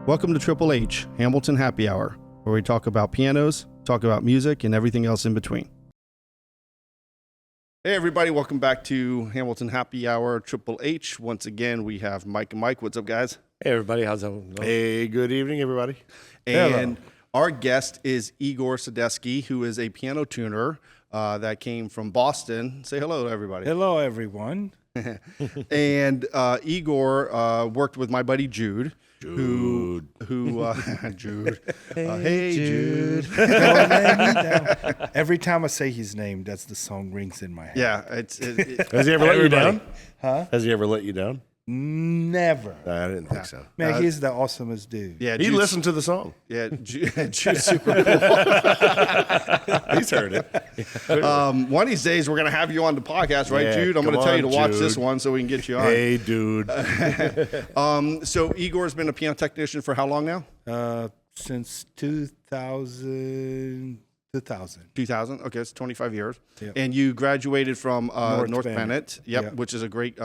Welcome to Triple H, Hamilton Happy Hour, where we talk about pianos, talk about music, and everything else in between. Hey everybody, welcome back to Hamilton Happy Hour, Triple H. Once again, we have Mike and Mike. What's up, guys? Hey everybody, how's it going? Hey, good evening, everybody. And our guest is Igor Sadestsky, who is a piano tuner that came from Boston. Say hello to everybody. Hello, everyone. And Igor worked with my buddy Jude. Jude. Jude. Hey, Jude. Every time I say his name, that's the song rings in my head. Yeah. Has he ever let you down? Huh? Has he ever let you down? Never. I didn't think so. Man, he's the awesomest dude. Yeah, He listened to the song. Yeah, Jude's super cool. He's heard it. One of these days, we're going to have you on the podcast, right, Yeah, Jude? I'm going to come tell you to on, watch Jude. this one so we can get you on. Hey, dude. So Igor's been a piano technician for how long now? Since 2000. 2000. Okay, it's 25 years. Yep. And you graduated from North Bennett. Bennett. Yep, which is a great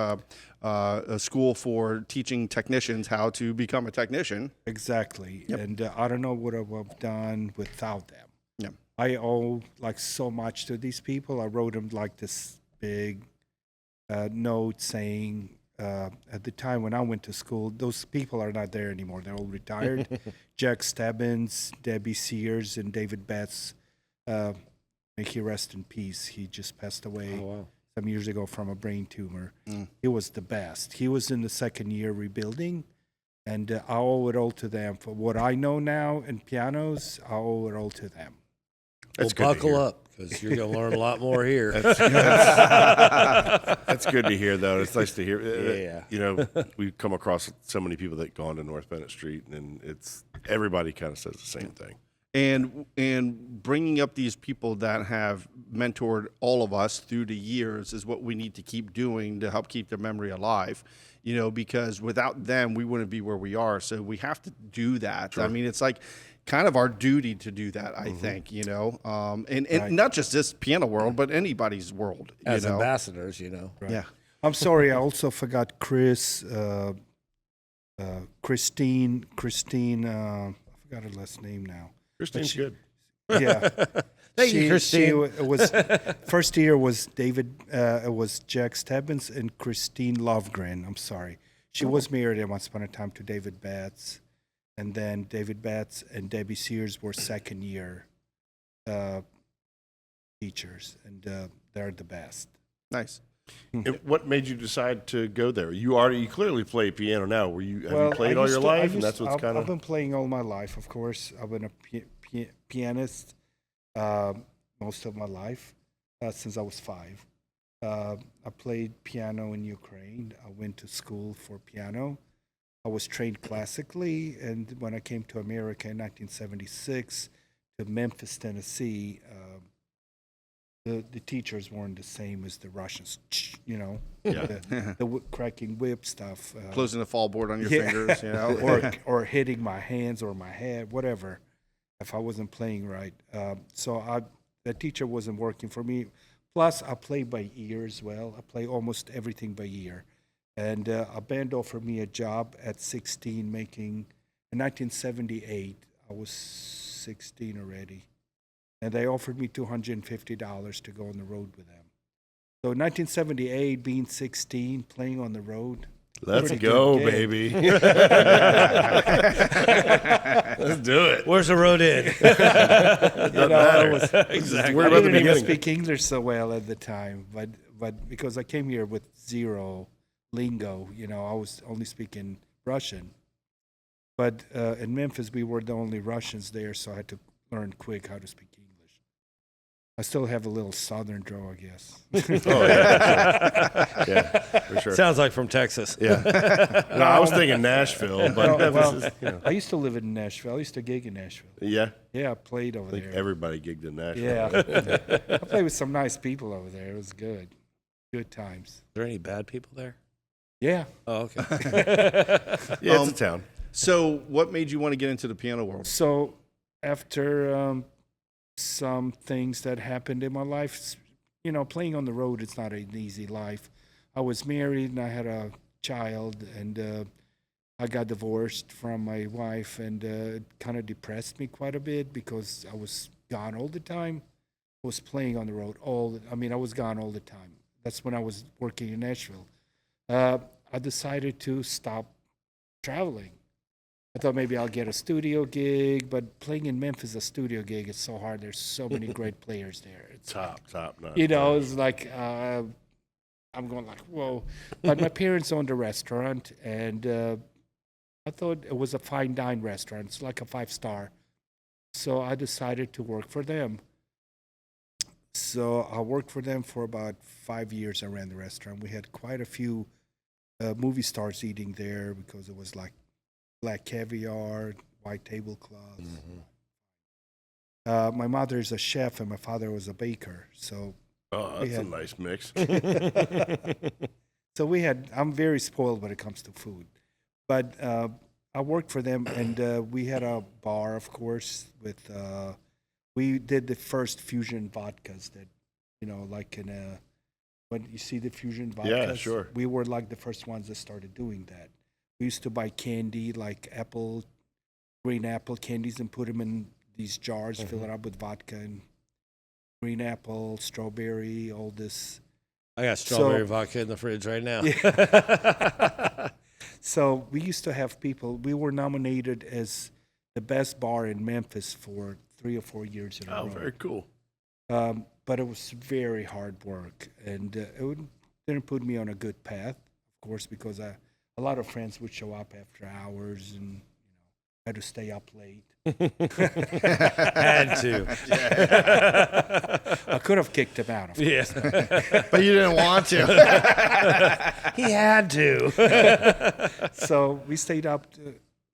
a school for teaching technicians how to become a technician. Exactly. Yep. And I don't know what I would have done without them. Yeah. I owe like so much to these people. I wrote them like this big note saying, at the time when I went to school, those people are not there anymore. They're all retired. Jack Stebbins, Debbie Sears, and David Betts. May he rest in peace. He just passed away some years ago from a brain tumor. He was the best. He was in the second year rebuilding, and I owe it all to them. For what I know now in pianos, I owe it all to them. That's Well, good to buckle hear. up, because you're going to learn a lot more here. That's good to hear, though. It's nice to hear. Yeah. You know, we've come across so many people that go on to North Bennett Street, and it's everybody kind of says the same thing. And bringing up these people that have mentored all of us through the years is what we need to keep doing to help keep their memory alive, you know, because without them, we wouldn't be where we are. So we have to do that. Sure. I mean, it's like kind of our duty to do that, I think, you know, and Right. not just this piano world, but anybody's world, As you know? ambassadors, you know. Right. Yeah. I'm sorry, I also forgot Chris, Christine, I forgot her last name now. Christine's good. Yeah. Thank you, Christine. It was first year was David. It was Jack Stebbins and Christine Lovegren. I'm sorry. She was married at once upon a time to David Betts, and then David Betts and Debbie Sears were second year teachers, and they're the best. Nice. And what made you decide to go there? You clearly play piano now. Have you played I all used your to- I life? And used- that's what's I've- kind I've of. been playing all my life, of course. I've been a pianist most of my life since I was 5. I played piano in Ukraine. I went to school for piano. I was trained classically, and when I came to America in 1976 to Memphis, Tennessee, the teachers weren't the same as the Russians, you know, the cracking whip stuff. Closing the fall board on your Yeah. fingers, you know? or hitting my hands or my head, whatever, if I wasn't playing right. So the teacher wasn't working for me. Plus, I play by ear as well. I play almost everything by ear. And a band offered me a job at 16 in 1978. I was 16 already. And they offered me $250 to go on the road with them. So in 1978, being 16, playing on the road. Let's pretty go, good gig. baby. Let's do it. Where's the road in? Doesn't matter. Exactly. Worry I about the didn't even beginning. speak English so well at the time, but because I came here with zero lingo, you know, I was only speaking Russian. But in Memphis, we were the only Russians there, so I had to learn quick how to speak English. I still have a little southern drawl, I guess. Oh, yeah. Yeah, for sure. Sounds like from Texas. Yeah. No, I was thinking Nashville, but Memphis is, you know. I used to live in Nashville. I used to gig in Nashville. Yeah. Yeah, I played over I think there. everybody gigged in Nashville. Yeah, I played with some nice people over there. It was good. Good times. Is there any bad people there? Yeah. Oh, okay. Yeah, it's a town. So what made you want to get into the piano world? So after some things that happened in my life, you know, playing on the road, it's not an easy life. I was married and I had a child, and I got divorced from my wife, and it kind of depressed me quite a bit because I was gone all the time. I was playing on the road I was gone all the time. That's when I was working in Nashville. I decided to stop traveling. I thought maybe I'll get a studio gig, but playing in Memphis, a studio gig, is so hard. There's so many great players there. It's Top notch. it's like I'm going like, whoa. But my parents owned a restaurant, and I thought it was a fine dine restaurant. It's like a 5-star. So I decided to work for them. So I worked for them for about 5 years. I ran the restaurant. We had quite a few movie stars eating there because it was like black caviar, white tablecloths. My mother is a chef and my father was a baker. So That's a nice mix. so I'm very spoiled when it comes to food. But I worked for them, and we had a bar, of course, with we did the first fusion vodkas that, like in when you see the fusion vodkas. Yeah, sure. We were like the first ones that started doing that. We used to buy candy, like green apple candies, and put them in these jars, fill it up with vodka and green apple, strawberry, all this. I got strawberry vodka in the fridge right now. So we used to have people. We were nominated as the best bar in Memphis for 3 or 4 years in a row. Oh, very cool. But it was very hard work, and didn't put me on a good path, of course, because a lot of friends would show up after hours, and I had to stay up late. Had to. I could have kicked him out. Of course. Yes. But you didn't want to. He had to. So we stayed up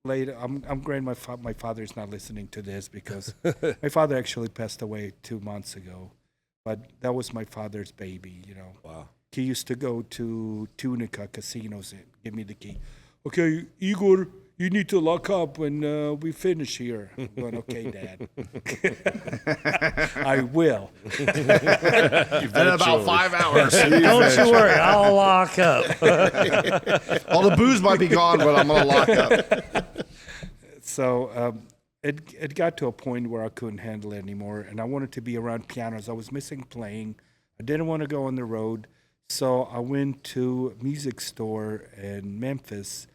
late. I'm glad my father is not listening to this because my father actually passed away 2 months ago. But that was my father's baby, Wow. He used to go to Tunica casinos and give me the key. Okay, Igor, you need to lock up when we finish here. I'm going, okay, Dad. I will. In about 5 hours. Don't you worry, I'll lock up. All the booze might be gone, but I'm going to lock up. So it got to a point where I couldn't handle it anymore, and I wanted to be around pianos. I was missing playing. I didn't want to go on the road, so I went to a music store in Memphis,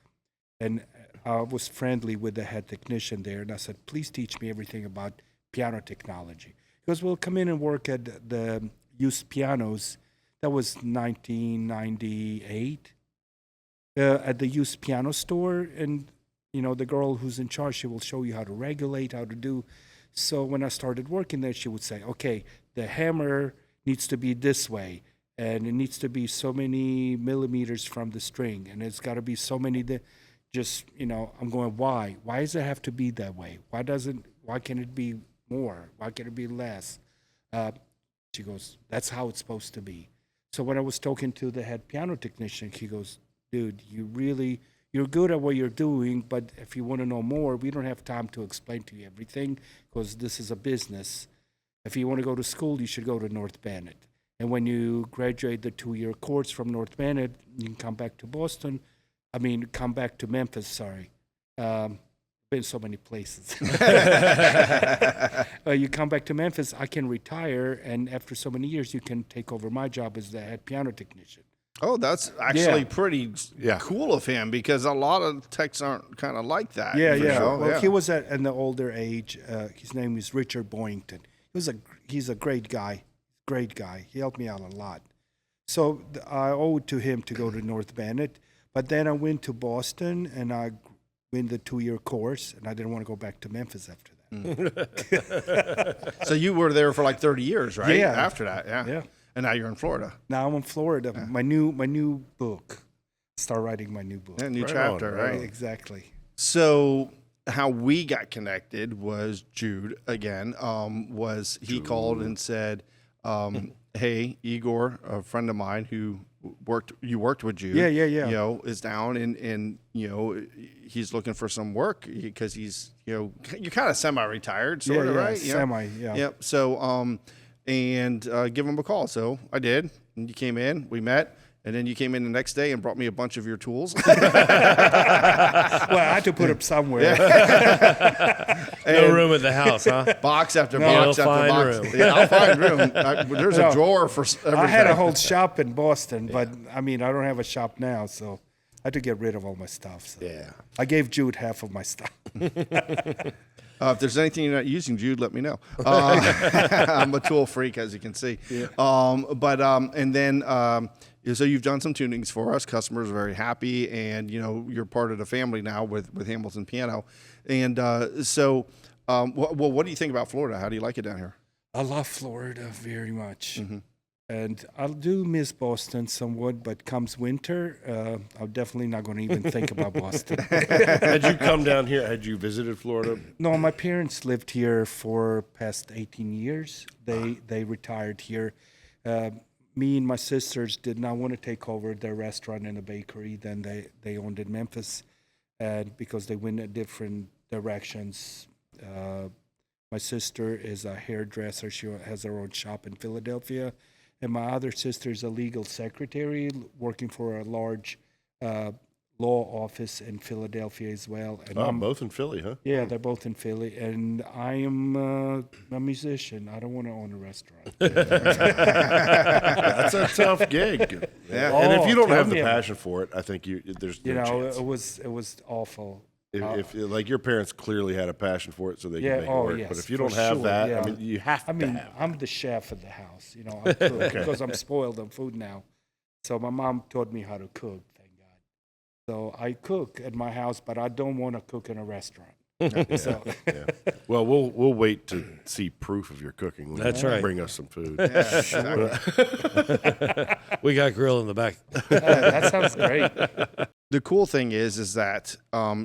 and I was friendly with the head technician there, and I said, please teach me everything about piano technology. He goes, well, come in and work at the used pianos. That was 1998 at the used piano store, and the girl who's in charge, she will show you how to regulate, how to do. So when I started working there, she would say, okay, the hammer needs to be this way, and it needs to be so many millimeters from the string, and it's got to be so many. I'm going, why? Why does it have to be that way? Why can't it be more? Why can't it be less? She goes, that's how it's supposed to be. So when I was talking to the head piano technician, he goes, dude, you're good at what you're doing, but if you want to know more, we don't have time to explain to you everything because this is a business. If you want to go to school, you should go to North Bennett. And when you graduate the 2-year course from North Bennett, you can come back to come back to Memphis, sorry. Been so many places. You come back to Memphis, I can retire, and after so many years, you can take over my job as the head piano technician. Oh, that's actually Yeah. pretty cool of him because a lot of techs aren't kind of like that. Yeah, for yeah. sure. Well, he was at an older age. His name is Richard Boynton. He's a great guy. Great guy. He helped me out a lot. So I owed to him to go to North Bennett. But then I went to Boston and I went the 2-year course, and I didn't want to go back to Memphis after that. So you were there for like 30 years, right? Yeah. After that, yeah. Yeah. And now you're in Florida. Now I'm in Florida. Yeah. My new book. Start writing my new book. Yeah, new Right chapter, on, right? Exactly. So how we got connected was Jude again. He called and said, "Hey, Igor, a friend of mine who worked with Jude, Yeah. is down and he's looking for some work because he's you're kind of semi-retired, sort of, right? Semi, yeah. Yep. So give him a call. So I did, and you came in, we met, And then you came in the next day and brought me a bunch of your tools. Well, I had to put them somewhere. No room at the house, huh? Box after You'll box after find box. room. Yeah, I'll find room. There's a drawer for everything. I had a whole shop in Boston, but I mean, I don't have a shop now, so I had to get rid of all my stuff. So. Yeah. I gave Jude half of my stuff. If there's anything you're not using, Jude, let me know. I'm a tool freak, as you can see. Yeah. So you've done some tunings for us. Customers are very happy, and you're part of the family now with Hamilton Piano. And what do you think about Florida? How do you like it down here? I love Florida very much. Mm-hmm. And I do miss Boston somewhat, but comes winter, I'm definitely not going to even think about Boston. Had you come down here? Had you visited Florida? No, my parents lived here for past 18 years. They retired here. Me and my sisters did not want to take over their restaurant and a bakery. Then they owned in Memphis, and because they went in different directions. My sister is a hairdresser. She has her own shop in Philadelphia. And my other sister is a legal secretary working for a large law office in Philadelphia as well. And I'm both in Philly, huh? Yeah, they're both in Philly. And I am a musician. I don't want to own a restaurant. That's a tough gig. Yeah. And if you don't have the passion for it, I think there's no chance. It was awful. If like your parents clearly had a passion for it, so they could make it work. Yes, but if you don't have that, I mean, you have to have. I'm the chef of the house, I cook because I'm spoiled on food now. So my mom taught me how to cook, thank God. So I cook at my house, but I don't want to cook in a restaurant. So. Yeah. Well, we'll wait to see proof of your cooking. When That's you right. Bring us some food. Yeah, exactly. We got grill in the back. That sounds great. The cool thing is that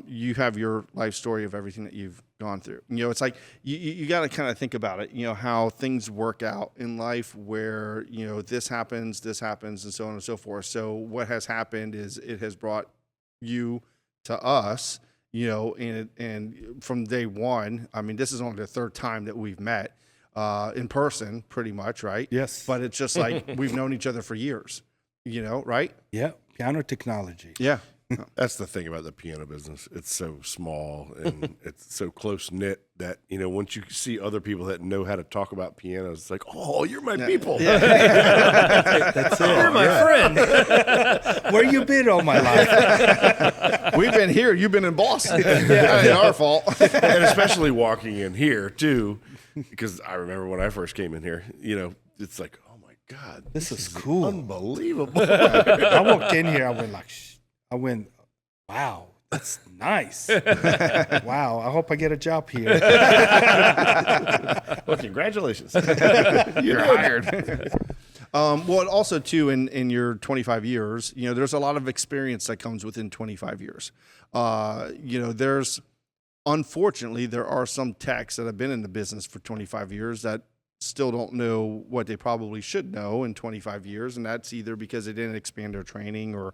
you have your life story of everything that you've gone through. It's like you got to kind of think about it. How things work out in life, where this happens, and so on and so forth. So what has happened is it has brought you to us. And from day one, I mean, this is only the third time that we've met in person, pretty much, right? Yes. But it's just like we've known each other for years, right? Yeah, piano technology. Yeah. That's the thing about the piano business. It's so small and it's so close knit that once you see other people that know how to talk about pianos, it's like, oh, you're my people. Yeah. That's it. You're my friend. Where you been all my life? We've been here. You've been in Boston. That ain't our fault. And especially walking in here too, because I remember when I first came in here. It's like, oh my God, This is cool. unbelievable. I walked in here. I went, wow, that's nice. Wow, I hope I get a job here. Well, congratulations. You're hired. Well, also too, in your 25 years, there's a lot of experience that comes within 25 years. Unfortunately, there are some techs that have been in the business for 25 years that still don't know what they probably should know in 25 years, and that's either because they didn't expand their training or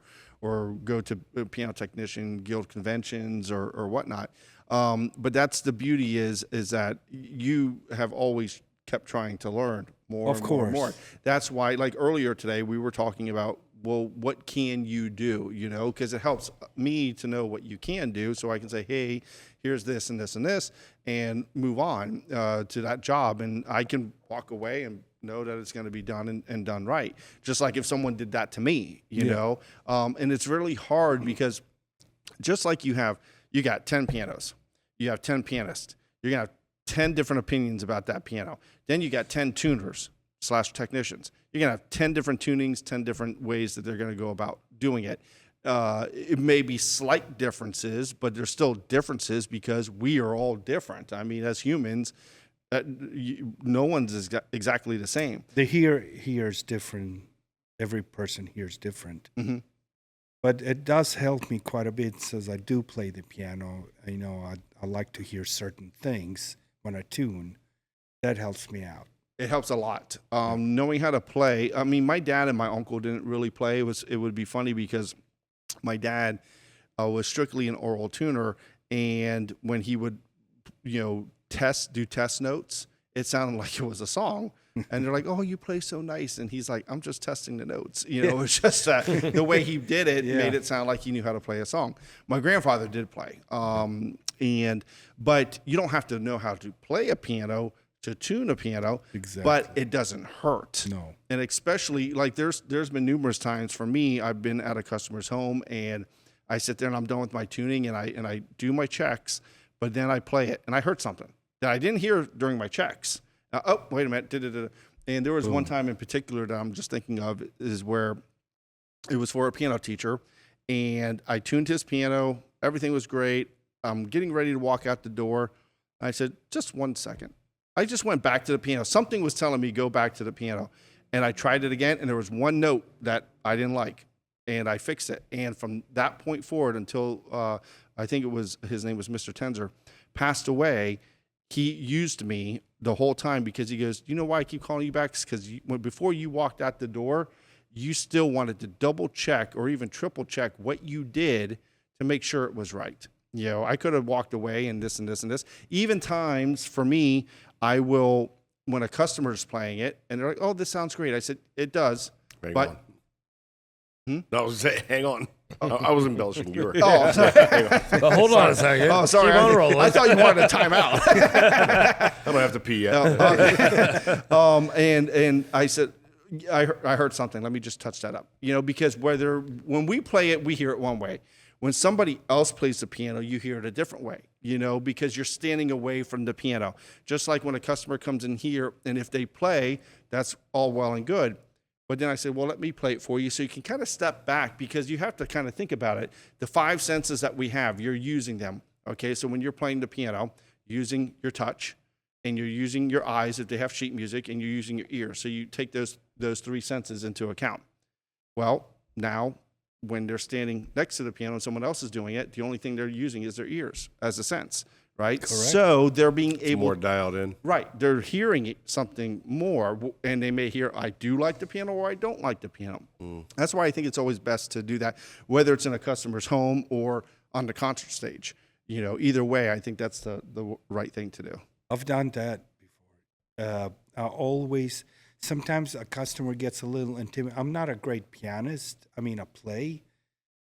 go to piano technician guild conventions or whatnot. But that's the beauty is that you have always kept trying to learn more and more and more. That's why, like earlier today, we were talking about, well, what can you do, because it helps me to know what you can do so I can say, hey, here's this and this and this, and move on to that job. And I can walk away and know that it's going to be done and done right. Just like if someone did that to me, you know, and it's really hard because just like you got 10 pianos, you have 10 pianists, you're going to have 10 different opinions about that piano. Then you got 10 tuners / technicians. You're going to have 10 different tunings, 10 different ways that they're going to go about doing it. It may be slight differences, but there's still differences because we are all different. I mean, as humans, no one's exactly the same. The hears different. Every person hears different. Mm-hmm. But it does help me quite a bit since I do play the piano. I like to hear certain things when I tune. That helps me out. It helps a lot. Knowing how to play. I mean, my dad and my uncle didn't really play. It would be funny because my dad was strictly an oral tuner, and when he would, do test notes, it sounded like it was a song And they're like, "Oh, you play so nice." And he's like, "I'm just testing the notes." It's just the way he did it made it sound like he knew how to play a song. My grandfather did play, but you don't have to know how to play a piano to tune a piano. Exactly. But it doesn't hurt. No. And especially like there's been numerous times for me, I've been at a customer's home and I sit there and I'm done with my tuning and I do my checks, but then I play it and I heard something that I didn't hear during my checks. Oh, wait a minute. Da-da-da. And there was one time in particular that I'm just thinking of is where it was for a piano teacher and I tuned his piano. Everything was great. I'm getting ready to walk out the door. I said, just 1 second. I just went back to the piano. Something was telling me go back to the piano. And I tried it again, and there was one note that I didn't like, and I fixed it. And from that point forward until I think his name was Mr. Tenzer, passed away, he used me the whole time because he goes, you know why I keep calling you back? Because before you walked out the door, you still wanted to double check or even triple check what you did to make sure it was right. I could have walked away and this and this and this. Even times for me, I will, when a customer is playing it and they're like, "Oh, this sounds great." I said, "It does." Hang but on. No, I was saying, hang on. I was embellishing. You were. Oh, Hang on. But hold on a second. oh, sorry. Keep on rolling. I thought you wanted a timeout. I don't have to pee yet. And I said, I heard something. Let me just touch that up. Because when we play it, we hear it one way. When somebody else plays the piano, you hear it a different way, because you're standing away from the piano. Just like when a customer comes in here, and if they play, that's all well and good. But then I said, well, let me play it for you so you can kind of step back because you have to kind of think about it. The 5 senses that we have, you're using them, okay? So when you're playing the piano, using your touch, and you're using your eyes if they have sheet music, and you're using your ears. So you take those 3 senses into account. Well, now, when they're standing next to the piano and someone else is doing it, the only thing they're using is their ears as a sense, right? Correct. So they're being able... More dialed in. Right. They're hearing something more, and they may hear, I do like the piano or I don't like the piano. That's why I think it's always best to do that, whether it's in a customer's home or on the concert stage. Either way, I think that's the right thing to do. I've done that before. Sometimes a customer gets a little intimidated. I'm not a great pianist. I play,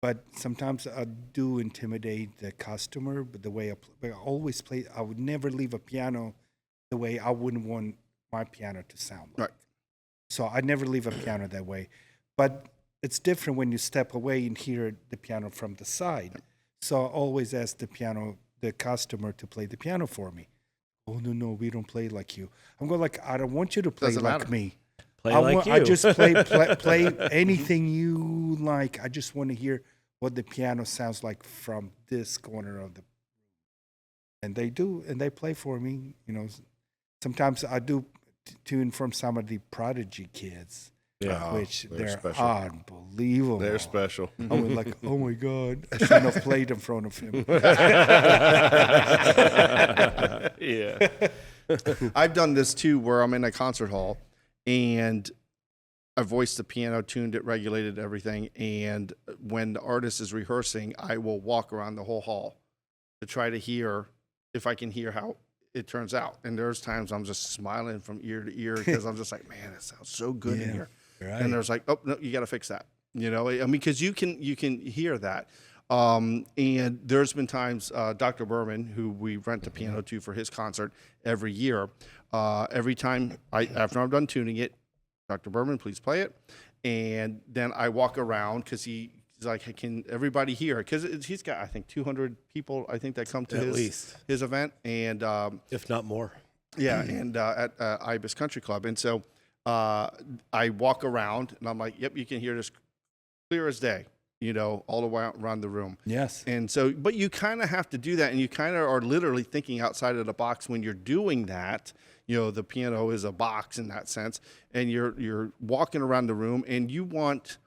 but sometimes I do intimidate the customer. But the way I always play, I would never leave a piano the way I wouldn't want my piano to sound like. Right. So I never leave a piano that way. But it's different when you step away and hear the piano from the side. So I always ask the customer to play the piano for me. Oh, no, we don't play like you. I'm going I don't want you to play Doesn't like matter. me. Play like you. I just play anything you like. I just want to hear what the piano sounds like from this corner of the room. And they do, and they play for me. Sometimes I do tune from some of the prodigy kids, Yeah, which they're they're special. unbelievable. They're special. I was like, oh my God, I shouldn't have played in front of him. Yeah. I've done this too, where I'm in a concert hall and I voiced the piano, tuned it, regulated everything. And when the artist is rehearsing, I will walk around the whole hall to try to hear if I can hear how it turns out. And there's times I'm just smiling from ear to ear because I'm just like, man, it sounds so good in here. Right. And there's like, oh no, you got to fix that. Because you can hear that. And there's been times, Dr. Berman, who we rent the piano to for his concert every year, every time after I'm done tuning it, Dr. Berman, please play it. And then I walk around because he's like, can everybody hear it? Because he's got, I think, 200 people, I think, that come to his event. And if not more. yeah, and at Ibis Country Club. And so I walk around and I'm like, yep, you can hear this clear as day. All the way around the room. Yes. And so, but you kind of have to do that, and you kind of are literally thinking outside of the box when you're doing that. The piano is a box in that sense, and you're walking around the room, and you want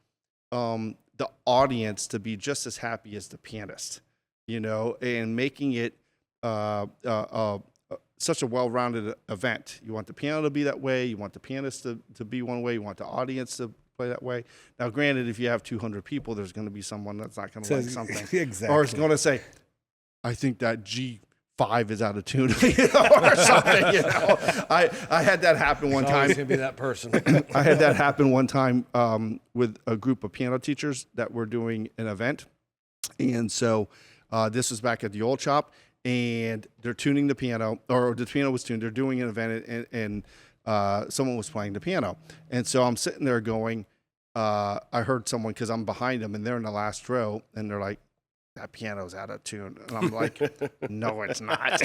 the audience to be just as happy as the pianist, and making it such a well-rounded event. You want the piano to be that way. You want the pianist to be one way. You want the audience to play that way. Now, granted, if you have 200 people, there's going to be someone that's not going to like something. Exactly. Or is going to say, I think that G 5 is out of tune, or something. I had that happen one time. Always gonna be that person. I had that happen one time with a group of piano teachers that were doing an event, and so this was back at the old shop, and they're tuning the piano, or the piano was tuned. They're doing an event, and someone was playing the piano, and so I'm sitting there going, I heard someone, because I'm behind them, and they're in the last row, and they're like, that piano's out of tune. And I'm like, no, it's not.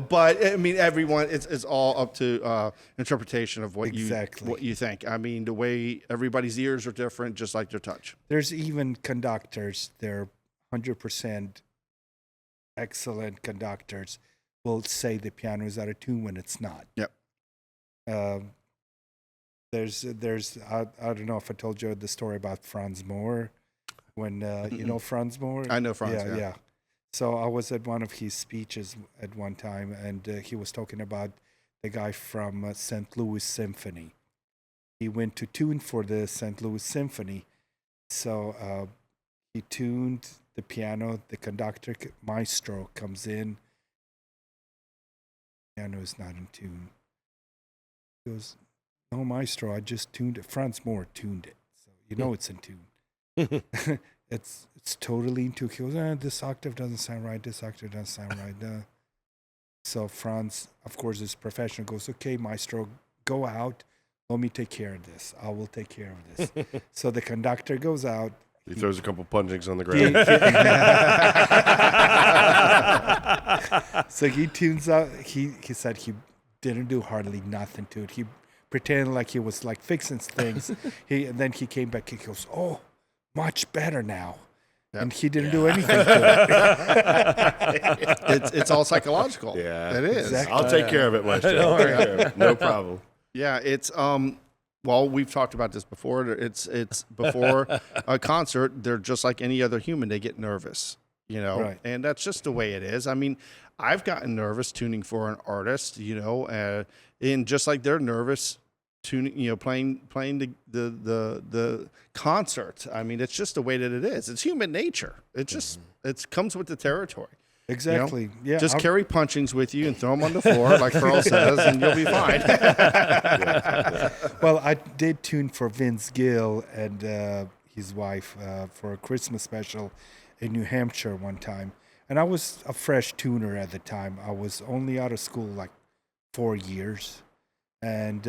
But I mean, everyone, it's all up to interpretation of what you think. I mean, the way everybody's ears are different, just like their touch. There's even conductors, they're 100% excellent conductors, will say the piano is out of tune when it's not. Yep. There's I don't know if I told you the story about Franz Moore, when you know Franz Moore. I know Franz. Yeah. So I was at one of his speeches at one time, and he was talking about the guy from St. Louis Symphony. He went to tune for the St. Louis Symphony, so he tuned the piano. The conductor, maestro, comes in. Piano is not in tune. He goes, no, maestro, I just tuned it. Franz Moore tuned it, so you know it's in tune. It's totally in tune. He goes, this octave doesn't sound right. This octave doesn't sound right. So Franz, of course, is professional. Goes, okay, maestro, go out. Let me take care of this. I will take care of this. So the conductor goes out. He throws a couple punchings on the ground. So he tunes out. He said he didn't do hardly nothing to it. He pretended like he was like fixing things. And then he came back. He goes, oh, much better now. Yep. And he didn't do anything to it. It's all psychological. Yeah, it is. Exactly. I'll take care of it, Maestro. Don't worry. No problem. Yeah, it's well, we've talked about this before. It's before a concert, they're just like any other human. They get nervous, Right. And that's just the way it is. I mean, I've gotten nervous tuning for an artist, and just like they're nervous tuning, playing the concert. I mean, it's just the way that it is. It's human nature. It just it comes with the territory. Exactly. Yeah. Just carry punchings with you and throw them on the floor, like Carl says, and you'll be fine. Well, I did tune for Vince Gill and his wife for a Christmas special in New Hampshire one time. And I was a fresh tuner at the time. I was only out of school like 4 years. And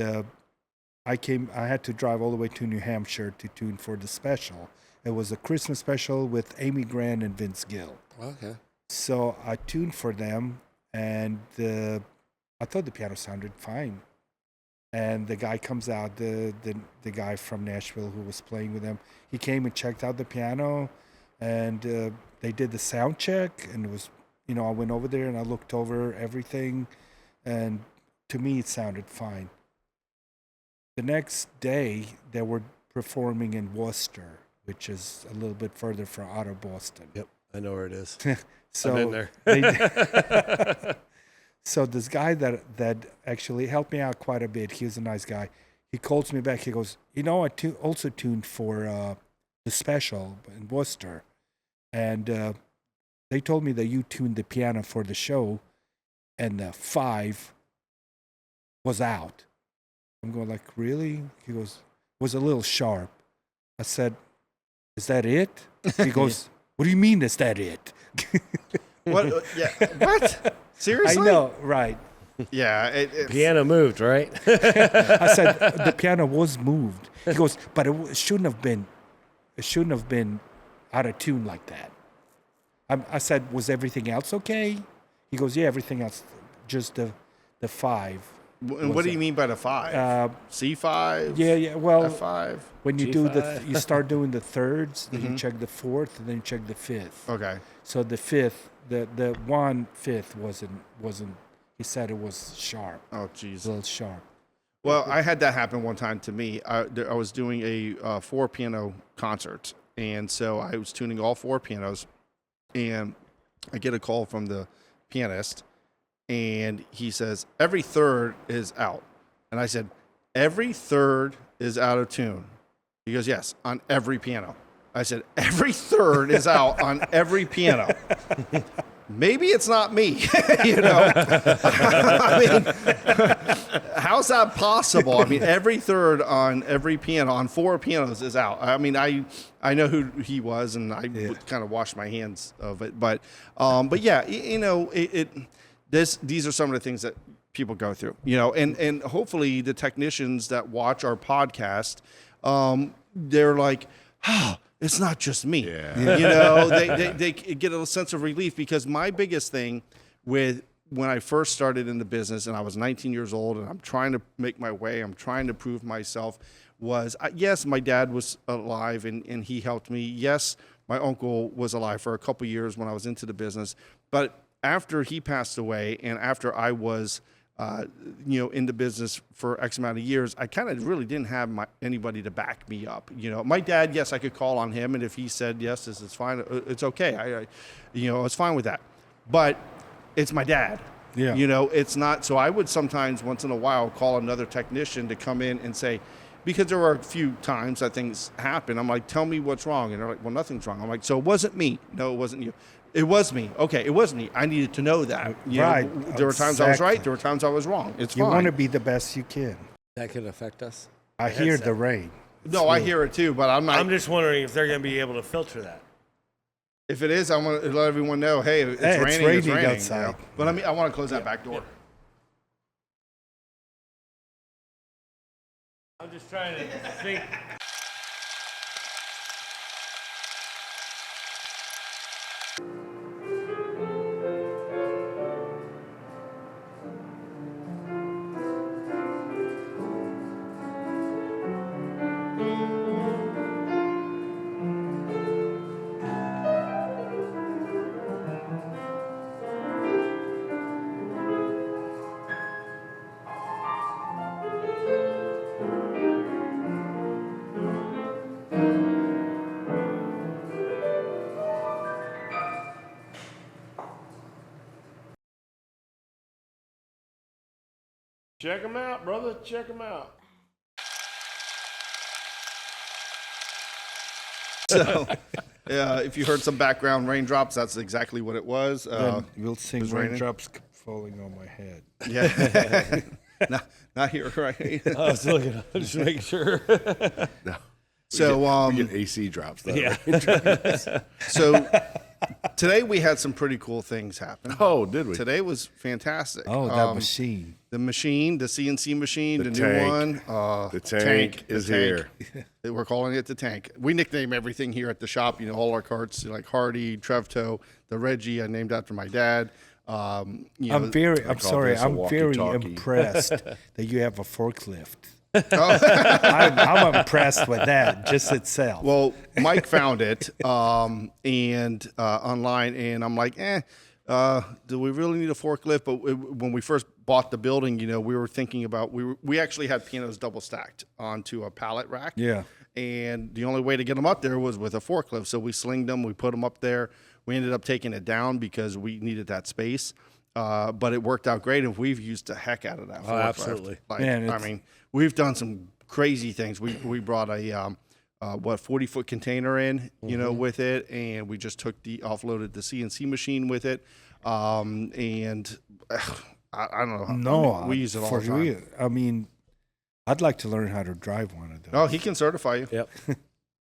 I had to drive all the way to New Hampshire to tune for the special. It was a Christmas special with Amy Grant and Vince Gill. Okay. So I tuned for them, and I thought the piano sounded fine. And the guy comes out, the guy from Nashville who was playing with them. He came and checked out the piano, and they did the sound check. And it was, I went over there and I looked over everything, and to me it sounded fine. The next day they were performing in Worcester, which is a little bit further from out of Boston. Yep, I know where it is. So I've been there. So this guy that actually helped me out quite a bit, he was a nice guy. He calls me back. He goes, I also tuned for the special in Worcester. And they told me that you tuned the piano for the show, and the 5 was out. I'm going like, really? He goes, was a little sharp. I said, is that it? He goes, what do you mean, is that it? What? Yeah. What? Seriously? I know, right. Yeah. It's, Piano moved, right? I said the piano was moved. He goes, but it shouldn't have been. It shouldn't have been out of tune like that. I said, was everything else okay? He goes, yeah, everything else, just the 5. And what do you mean by the 5? C5? Yeah. Well, F5? when you G5. you start doing the thirds, then you check the 4th, and then you check the 5th. Okay. So the 5th, the 1/5 wasn't. He said it was sharp. Oh, A jeez. little sharp. Well, I had that happen one time to me. I was doing a 4-piano concert, and so I was tuning all 4 pianos, and I get a call from the pianist, and he says, every third is out. And I said, every third is out of tune? He goes, yes, on every piano. I said, every third is out on every piano. Maybe it's not me, you know. I mean, how's that possible? I mean, every third on every piano, on 4 pianos, is out. I mean, I know who he was, and I would kind of wash my hands of it. But yeah, you know, these are some of the things that people go through, you know, and hopefully the technicians that watch our podcast, they're like, oh, it's not just me. Yeah. You know, they get a sense of relief, because my biggest thing with when I first started in the business and I was 19 years old and I'm trying to make my way, I'm trying to prove myself, was, yes, my dad was alive and he helped me. Yes, my uncle was alive for a couple years when I was into the business. But after he passed away and after I was you know, in the business for X amount of years, I kind of really didn't have anybody to back me up. You know, my dad, yes, I could call on him, and if he said, yes, this is fine, it's okay. I you know, it's fine with that. But it's my dad. Yeah. You know, it's not, so I would sometimes once in a while call another technician to come in and say, because there were a few times that things happen, I'm like, tell me what's wrong. And they're like, well, nothing's wrong. I'm like, so it wasn't me. No, it wasn't you. It was me. Okay, it was me. I needed to know that. You right. know, there were times I was right. There were times I was wrong. It's you fine. want to be the best you can. That could affect us. I hear the rain. No, I hear it too, but I'm not. I'm just wondering if they're going to be able to filter that. If it is, I want to let everyone know, hey, it's raining. It's raining outside. You know? But I want to close that back door. I'm just trying to think. Check them out, brother. Check them out. So, if you heard some background raindrops, that's exactly what it was. Then we'll sing was raining. raindrops falling on my head. Yeah. not here, right? I was looking, just making sure. No. So, we get AC drops. Though. Yeah. So today we had some pretty cool things happen. Oh, did we? Today was fantastic. Oh, that machine. The machine, the CNC machine, the new tank. one. The tank is here. We're calling it the tank. We nickname everything here at the shop. You know, all our carts, like Hardy, Trevto, the Reggie, I named after my dad. You know, I'm very walkie-talkie. impressed that you have a forklift. I'm impressed with that, just itself. Well, Mike found it and online, and I'm like, do we really need a forklift? But when we first bought the building, you know, we were thinking about we actually had pianos double stacked onto a pallet rack. Yeah. And the only way to get them up there was with a forklift. So we slinged them, we put them up there. We ended up taking it down because we needed that space. But it worked out great, and we've used the heck out of that. Oh, absolutely. Like, Man, I mean, we've done some crazy things. We brought a 40-foot container in, you know, with it, and we just offloaded the CNC machine with it, and I don't know. No, we use it all for the time. real. I mean, I'd like to learn how to drive one of those. Oh, he can certify you. Yep.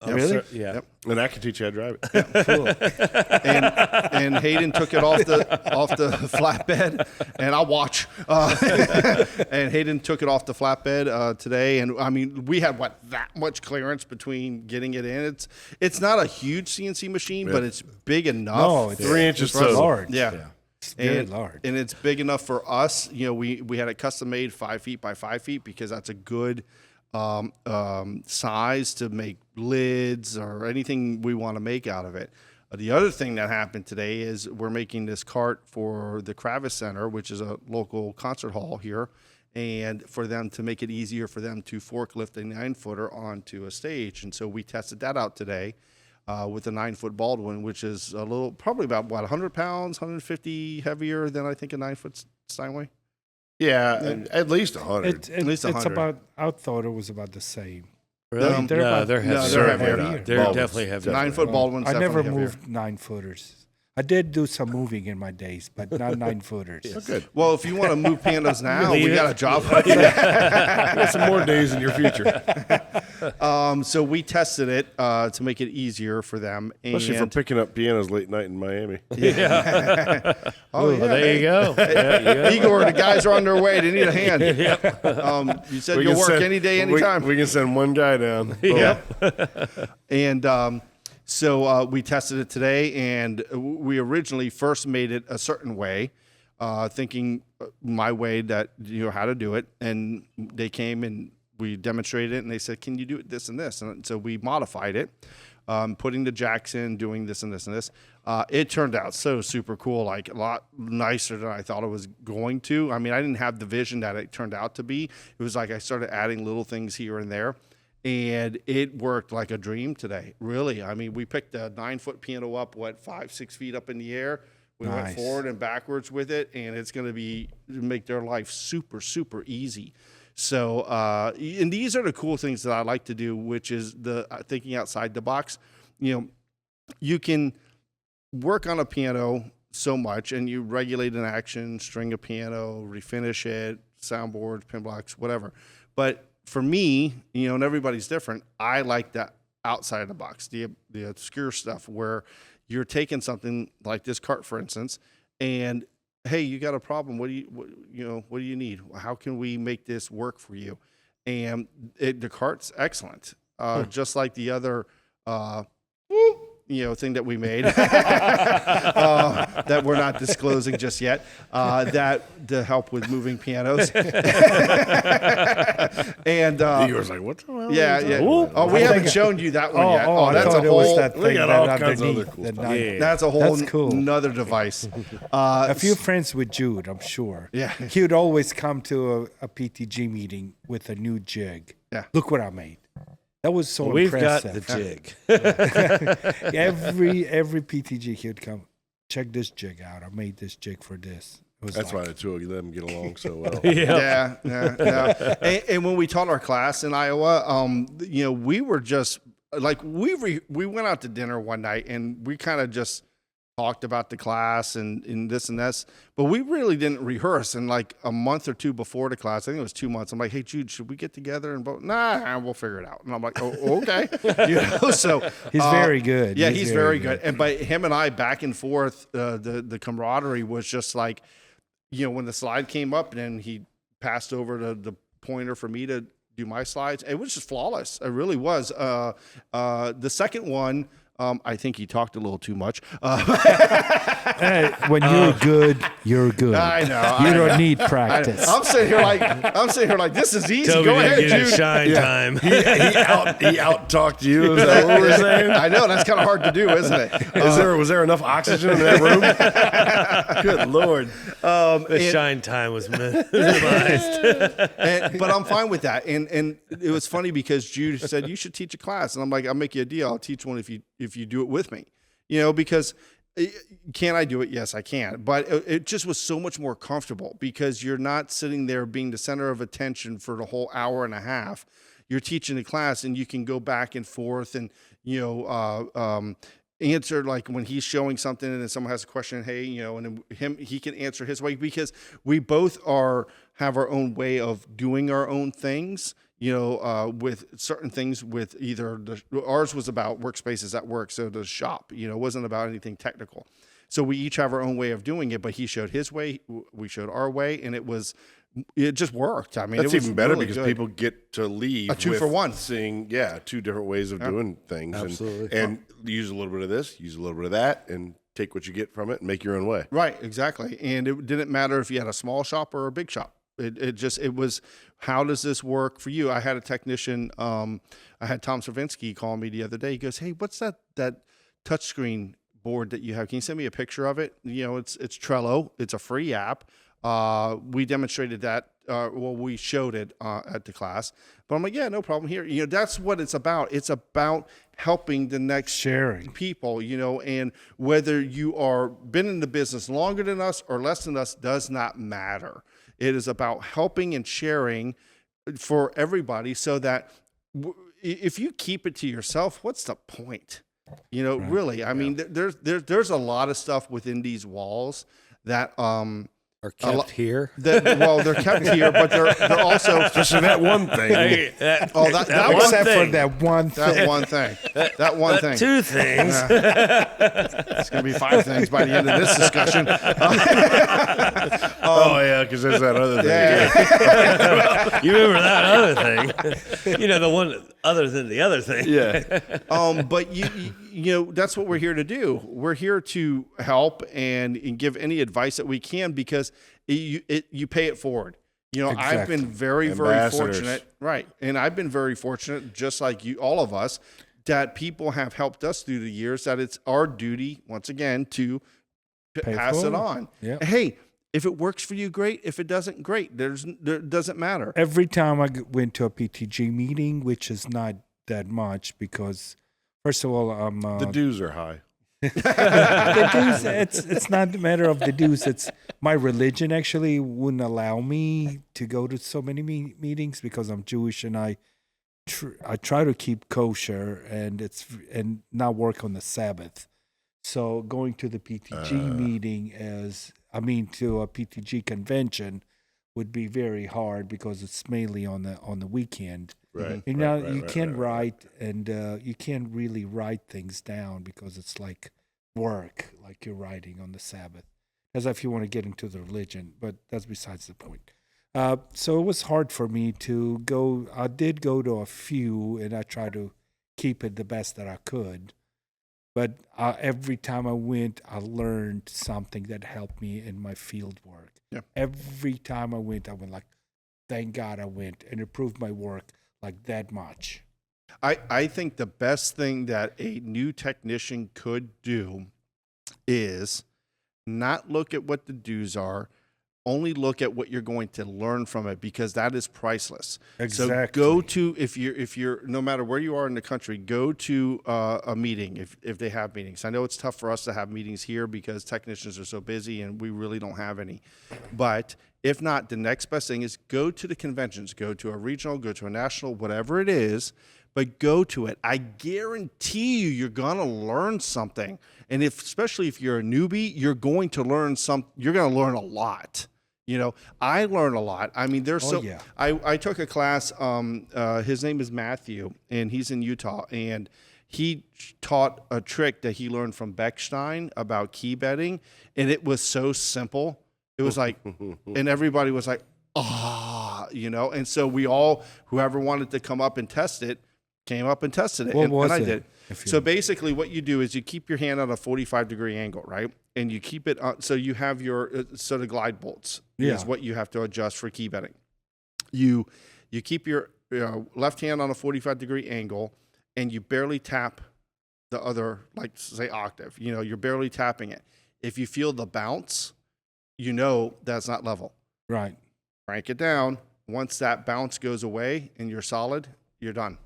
Really? Yeah. Yep. And I can teach you how to drive it. Cool. And Hayden took it off the flatbed, and I'll watch. And Hayden took it off the flatbed today, and I mean, we had that much clearance between getting it in. It's not a huge CNC machine, but it's big enough. No, it's 3 inches it's total. large. Yeah. It's very large. And it's big enough for us. You know, we had it custom made 5 feet by 5 feet because that's a good size to make lids or anything we want to make out of it. The other thing that happened today is we're making this cart for the Kravis Center, which is a local concert hall here, and for them to make it easier for them to forklift a 9-footer onto a stage. And so we tested that out today with a 9-foot Baldwin, which is probably about 100 pounds, 150 heavier than I think a 9-foot Steinway. Yeah, at least 100. At least 100. It's about. I thought it was about the same. Really? They're No, about- they're no, heavy. they're They're, heavier. Baldwins. definitely heavy. 9-foot Baldwin's I never definitely heavier. moved 9-footers. I did do some moving in my days, but not 9-footers. Good. Well, if you want to move pianos now, we Leave got it. a job. You got some more days in your future, So we tested it to make it easier for them. And especially for picking up pianos late night in Miami. oh, yeah, There you go. Yeah, you go. Igor, the guys are on their way. They need a hand. You said you'll can work send- any day, we- anytime. We can send one guy down. Yeah. And so we tested it today, and we originally first made it a certain way, thinking my way that how to do it. And they came and we demonstrated it, and they said, "Can you do it this and this?" And so we modified it, putting the jacks in, doing this and this and this. It turned out so super cool, like a lot nicer than I thought it was going to. I mean, I didn't have the vision that it turned out to be. It was like I started adding little things here and there. And it worked like a dream today, really. I mean, we picked a 9-foot piano up, 5-6 feet up in the air. We went Nice. forward and backwards with it, and it's going to make their life super, super easy. So, and these are the cool things that I like to do, which is the thinking outside the box. You can work on a piano so much, and you regulate an action, string a piano, refinish it, soundboards, pin blocks, whatever. But for me, and everybody's different, I like that outside of the box, the obscure stuff where you're taking something like this cart, for instance, and hey, you got a problem. What do you need? How can we make this work for you? And the cart's excellent, just like the other thing that we made that we're not disclosing just yet, that to help with moving pianos. And Igor's like, what the hell? yeah. Oh, we haven't shown you that one yet. I That's a thought it was whole. that they thing got that all kinds of underneath. other cool that stuff. nine- That's a whole That's cool. another device. A few friends with Jude, I'm sure. Yeah. He would always come to a PTG meeting with a new jig. Yeah. Look what I made. That was so We've got impressive. the jig. every PTG he would come, check this jig out. I made this jig for this. It was That's like, why the two of you let them get along so well. Yeah. And when we taught our class in Iowa, we were just like we went out to dinner one night and we kind of just talked about the class and this and this, but we really didn't rehearse. And like a month or two before the class, I think it was 2 months, I'm like, "Hey Jude, should we get together and vote?" Nah, we'll figure it out. And I'm like, "Oh, okay." So he's very good. Yeah, he's very good. And by him and I back and forth, the camaraderie was just like, when the slide came up and then he passed over the pointer for me to do my slides, it was just flawless. It really was. The second one, I think he talked a little too much. When you're good, you're good. I know. You don't need practice. I'm sitting here like this is easy. Toby Go didn't ahead, get his Jude. shine time. he out talked you. Is that what we're saying? I know that's kind of hard to do, isn't it? Was there enough oxygen in that room? Good Lord. The shine time was minimized. But I'm fine with that. And it was funny because Jude said you should teach a class, and I'm like, I'll make you a deal. I'll teach one if you do it with me. Because can I do it? Yes, I can. But it just was so much more comfortable because you're not sitting there being the center of attention for the whole hour and a half. You're teaching a class, and you can go back and forth and answer, like when he's showing something and then someone has a question, hey, and then he can answer his way because we both have our own way of doing our own things. With certain things, with either ours was about workspaces at work, so the shop, it wasn't about anything technical. So we each have our own way of doing it, but he showed his way, we showed our way, and it just worked. I mean, That's it was even better really because good. people get to leave A 2 with for 1. seeing, two different ways of doing things. Absolutely. And use a little bit of this, use a little bit of that, and take what you get from it and make your own way. Right, exactly. And it didn't matter if you had a small shop or a big shop. It was, how does this work for you? I had a technician, I had Tom Stravinsky call me the other day. He goes, "Hey, what's that touchscreen board that you have? Can you send me a picture of it?" It's Trello. It's a free app. We demonstrated that. We showed it at the class. But I'm like, yeah, no problem here. That's what it's about. It's about helping the next Sharing. people, and whether you are been in the business longer than us or less than us does not matter. It is about helping and sharing for everybody so that if you keep it to yourself, what's the point? You know, really. I mean, there's a lot of stuff within these walls that Are kept here. they're kept here, but they're also Especially that one thing. Hey, that that one Except for thing. that one thing. that one thing. That one thing. two things. It's going to be 5 things by the end of this discussion. Oh yeah, because there's that other thing. Yeah. You remember that other thing? You know, the one other than the other thing. Yeah. But you know, that's what we're here to do. We're here to help and give any advice that we can, because you pay it forward. You know, I've Exactly. been very Ambassadors. fortunate, right? And I've been very fortunate, just like you, all of us, that people have helped us through the years. That it's our duty, once again, to Pay pass it forward. on. Yeah. Hey, if it works for you, great. If it doesn't, great. There doesn't matter. Every time I went to a PTG meeting, which is not that much because, first of all, I'm The dues are high. the dues. It's not a matter of the dues. It's my religion actually wouldn't allow me to go to so many meetings because I'm Jewish and I try to keep kosher and not work on the Sabbath. So going to the PTG meeting to a PTG convention would be very hard because it's mainly on the weekend. Right. You know, right, you right, can't right. write and you can't really write things down because it's like work, like you're writing on the Sabbath, as if you want to get into the religion, but that's besides the point. So it was hard for me to go. I did go to a few and I tried to keep it the best that I could. But every time I went, I learned something that helped me in my field work. Yeah. Every time I went like, thank God I went, and improved my work like that much. I think the best thing that a new technician could do is not look at what the dues are, only look at what you're going to learn from it, because that is priceless. Exactly. So go to, if you're no matter where you are in the country, go to a meeting if they have meetings. I know it's tough for us to have meetings here because technicians are so busy and we really don't have any. But if not, the next best thing is go to the conventions, go to a regional, go to a national, whatever it is, but go to it. I guarantee you're going to learn something. And especially if you're a newbie, you're going to learn you're going to learn a lot. You know, I learn a lot. I mean, yeah. I took a class, his name is Matthew, and he's in Utah, and he taught a trick that he learned from Bechstein about key betting, and it was so simple. It was like, and everybody was like, you know, and so we all, whoever wanted to come up and test it, came up and tested it. What was I it, did. if you- So basically what you do is you keep your hand on a 45-degree angle, right? And you keep it so you have your the glide bolts is what you have to adjust for key betting. You keep your left hand on a 45-degree angle, and you barely tap the other, like say octave. You know, you're barely tapping it. If you feel the bounce, you know that's not level. Right. Crank it down. Once that bounce goes away and you're solid, you're done.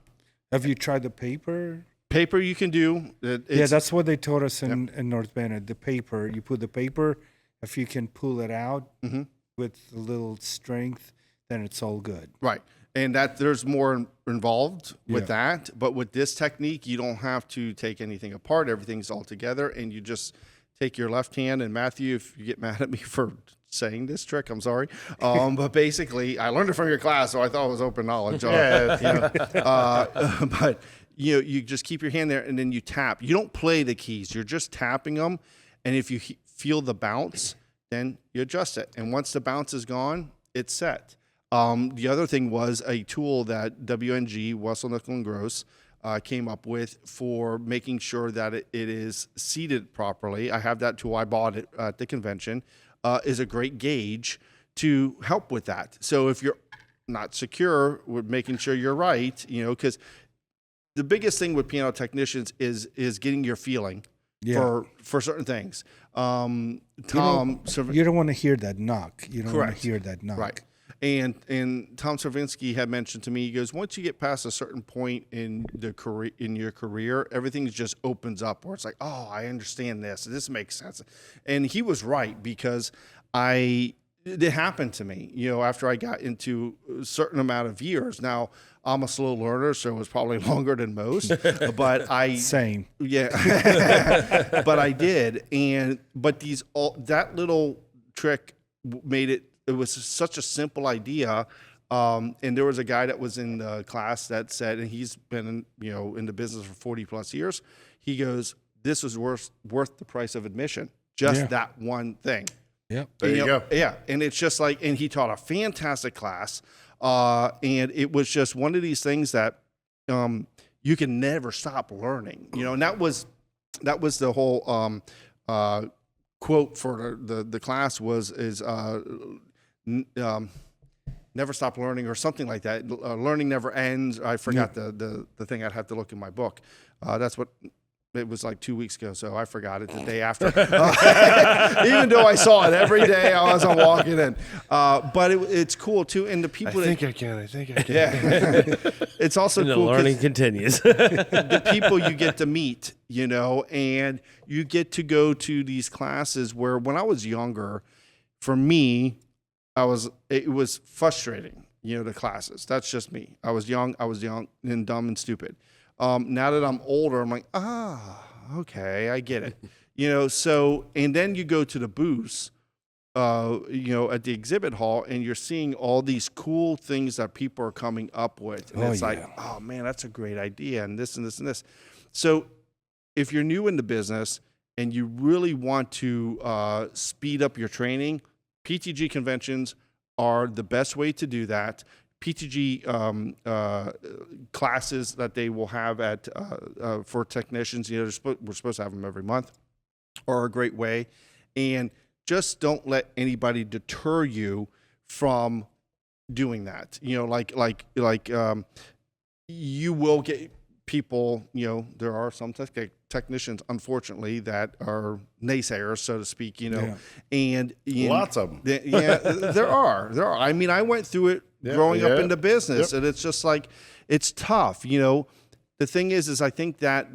Have you tried the paper? Paper you can do. Yeah, that's what they taught us in North Bend. The paper, you put the paper, if you can pull it out with a little strength, then it's all good. right. And that there's more involved with Yeah. that. But with this technique, you don't have to take anything apart. Everything's all together, and you just take your left hand. And Matthew, if you get mad at me for saying this trick, I'm sorry. But basically, I learned it from your class, so I thought it was open knowledge. But you just keep your hand there, and then you tap. You don't play the keys. You're just tapping them. And if you feel the bounce, then you adjust it. And once the bounce is gone, it's set. The other thing was a tool that WNG, Wessel, Nickel, and Gross, came up with for making sure that it is seated properly. I have that tool. I bought it at the convention. Is a great gauge to help with that. So if you're not secure with making sure you're right, you know, because the biggest thing with piano technicians is getting your feeling for certain things. Tom, You don't want to hear that knock. You don't want Correct. to hear that knock. right. And Tom Stravinsky had mentioned to me, he goes, once you get past a certain point in your career, everything just opens up where it's like, oh, I understand this. This makes sense. And he was right, because I it happened to me, after I got into a certain amount of years. Now, I'm a slow learner, so it was probably longer than most, but Same. Yeah, but I did. But that little trick made it was such a simple idea. And there was a guy that was in the class that said, and he's been, in the business for 40 plus years. He goes, this was worth the price of admission. Just that one thing. Yeah. There you go. Yeah. And it's just like, and he taught a fantastic class. And it was just one of these things that, you can never stop learning, and that was the whole, quote for the class never stop learning or something like that. Learning never ends. I forgot the thing. I'd have to look in my book. That's what it was like 2 weeks ago, so I forgot it the day after. Even though I saw it every day as I'm walking in. But it's cool too. And the people I think I can. yeah. It's also And the cool 'cause learning continues. the people you get to meet, and you get to go to these classes where when I was younger, for me, it was frustrating, the classes. That's just me. I was young and dumb and stupid. Now that I'm older, I'm like, okay, I get it. So, and then you go to the booths, at the exhibit hall, and you're seeing all these cool things that people are coming up with. And it's like, oh man, that's a great idea. And this and this and this. So if you're new in the business and you really want to speed up your training, PTG conventions are the best way to do that. PTG classes that they will have for technicians, we're supposed to have them every month, are a great way. And just don't let anybody deter you from doing that. You will get people, there are some technicians, unfortunately, that are naysayers, so to speak, and Lots of them. There are. I mean, I went through it growing up in the business, and it's just like, it's tough. The thing is I think that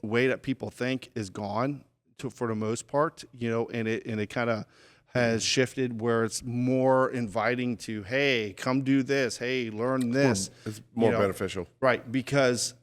way that people think is gone for the most part, and it kind of has shifted where it's more inviting to, hey, come do this. Hey, learn this. It's more beneficial. Right. Because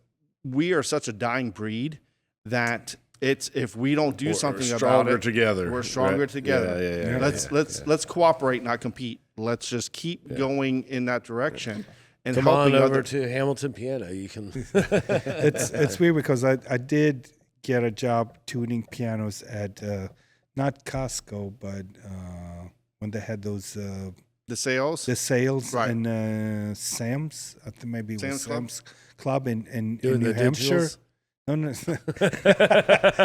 we are such a dying breed that if we don't do something about it, together. we're stronger Right. together. Let's cooperate, not compete. Let's just keep going in that direction. And Come on helping over to Hamilton Piano. You can. It's weird because I did get a job tuning pianos at not Costco, but when they had those the sales. right. Right. Sam's, I think maybe it was Sam's Club? Sam's Club in Doing New the Hampshire. digitals? No.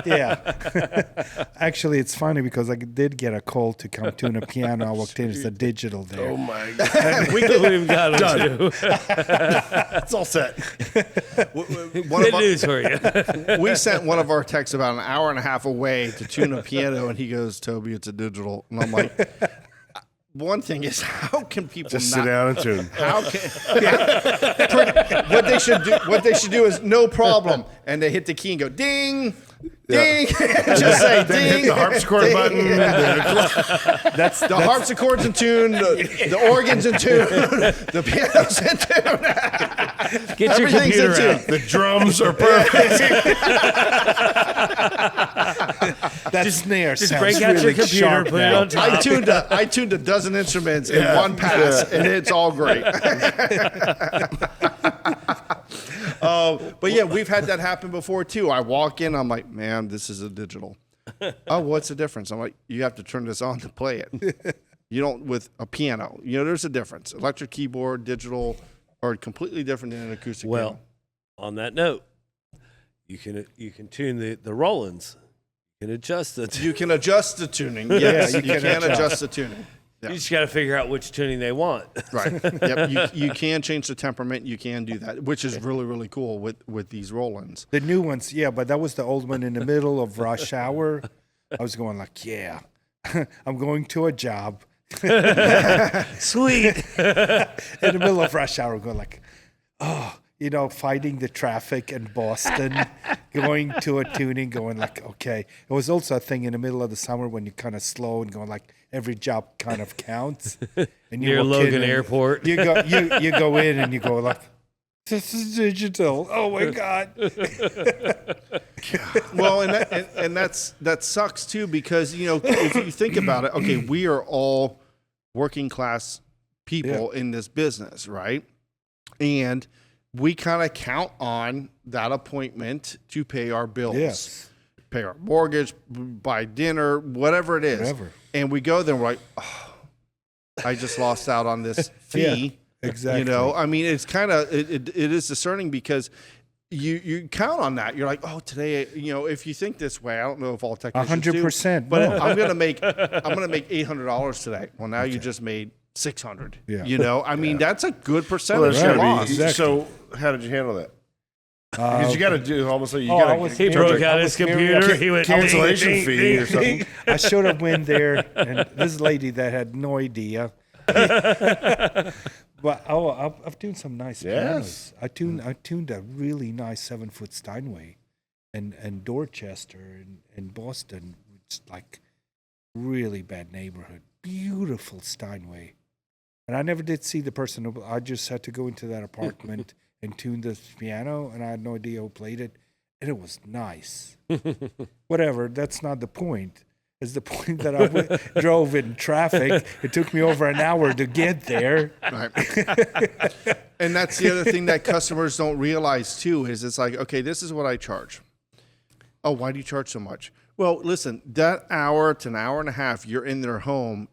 Yeah. Actually, it's funny because I did get a call to come tune a piano. I walked in, it's a digital there. Oh my God. We've got them too. It's all set. Good news for you. We sent one of our techs about an hour and a half away to tune a piano, and he goes, "Toby, it's a digital." And I'm like, one thing is, how can people Just not sit down and tune. How can what they should do is no problem, and they hit the key and go ding, ding. Just say Then hit ding. the harpsichord button. That's the harpsichord's in tune, the organ's in tune, the piano's in tune. Get your Everything's in computer tune. out. The drums are perfect. That snare Just sounds break out really your computer, sharp put it now. on top. I tuned a dozen instruments in one pass, and it's all great. But yeah, we've had that happen before too. I walk in, I'm like, man, this is a digital. Oh, what's the difference? I'm like, you have to turn this on to play it. You don't with a piano. There's a difference. Electric keyboard, digital, are completely different than an acoustic piano. Well, on that note, you can tune the Rollins. You can adjust it. You can adjust the tuning. Yes, you you can can adjust. adjust the tuning. You just got to figure out which tuning they want. Right. Yep. You can change the temperament. You can do that, which is really, really cool with these Rollins. The new ones, yeah, but that was the old one in the middle of rush hour. I was going like, yeah, I'm going to a job. Sweet. In the middle of rush hour, going like, oh, fighting the traffic in Boston, going to a tuning, going like, okay. It was also a thing in the middle of the summer when you kind of slow and going like every job kind of counts. And Near walk in Logan and Airport. You go in and you go like, this is digital. Oh my God. Well, and that sucks too, because if you think about it, okay, we are all working class people in this business, right? And we kind of count on that appointment to pay our bills, Yes. pay our mortgage, buy dinner, whatever it is. Whatever. And we go there and we're like, oh, I just lost out on this fee. Exactly. I mean, it's kind of, it is discerning, because you count on that. You're like, oh, today, if you think this way, I don't know if all technicians do, 100%. but no. I'm gonna make $800 today. Well, now you just made 600. Yeah. I mean, that's a good Well, percentage that's gotta loss. be, Exactly. So how did you handle that? Because you got to do almost like you I got was to He very- broke I out was his very computer. upset. He went cancellation ding, ding, fee or ding. something. I should have went there, and this lady that had no idea. But I've tuned some nice pianos. Yes. I tuned a really nice 7-foot Steinway, and Dorchester and Boston. It's like really bad neighborhood, beautiful Steinway. And I never did see the person. I just had to go into that apartment and tune the piano, and I had no idea who played it, and it was nice. Whatever, that's not the point. It's the point that I drove in traffic. It took me over an hour to get there. Right. And that's the other thing that customers don't realize too, is it's like, okay, this is what I charge. Oh, why do you charge so much? Well, listen, that hour to an hour and a half you're in their home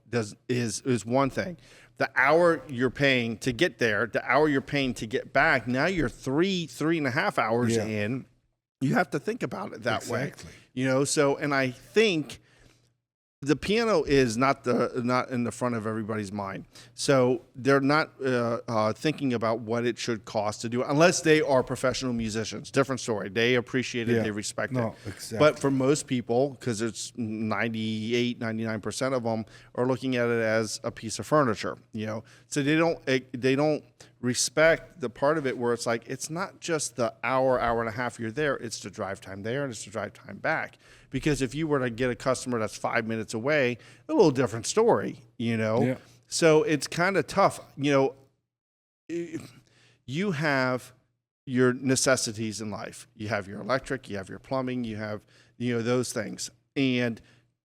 is one thing. The hour you're paying to get there, the hour you're paying to get back, now you're 3.5 hours Yeah. in. You have to think about it that Exactly. way. So, and I think the piano is not in the front of everybody's mind. So they're not thinking about what it should cost to do it, unless they are professional musicians. Different story. They appreciate it. Yeah. They respect it. No, exactly. But for most people, because it's 99% of them are looking at it as a piece of furniture, so they don't respect the part of it where it's like, it's not just the hour and a half you're there, it's the drive time there and it's the drive time back. Because if you were to get a customer that's 5 minutes away, a little different story, Yeah. So it's kind of tough. You have your necessities in life. You have your electric, you have your plumbing, you have, those things. And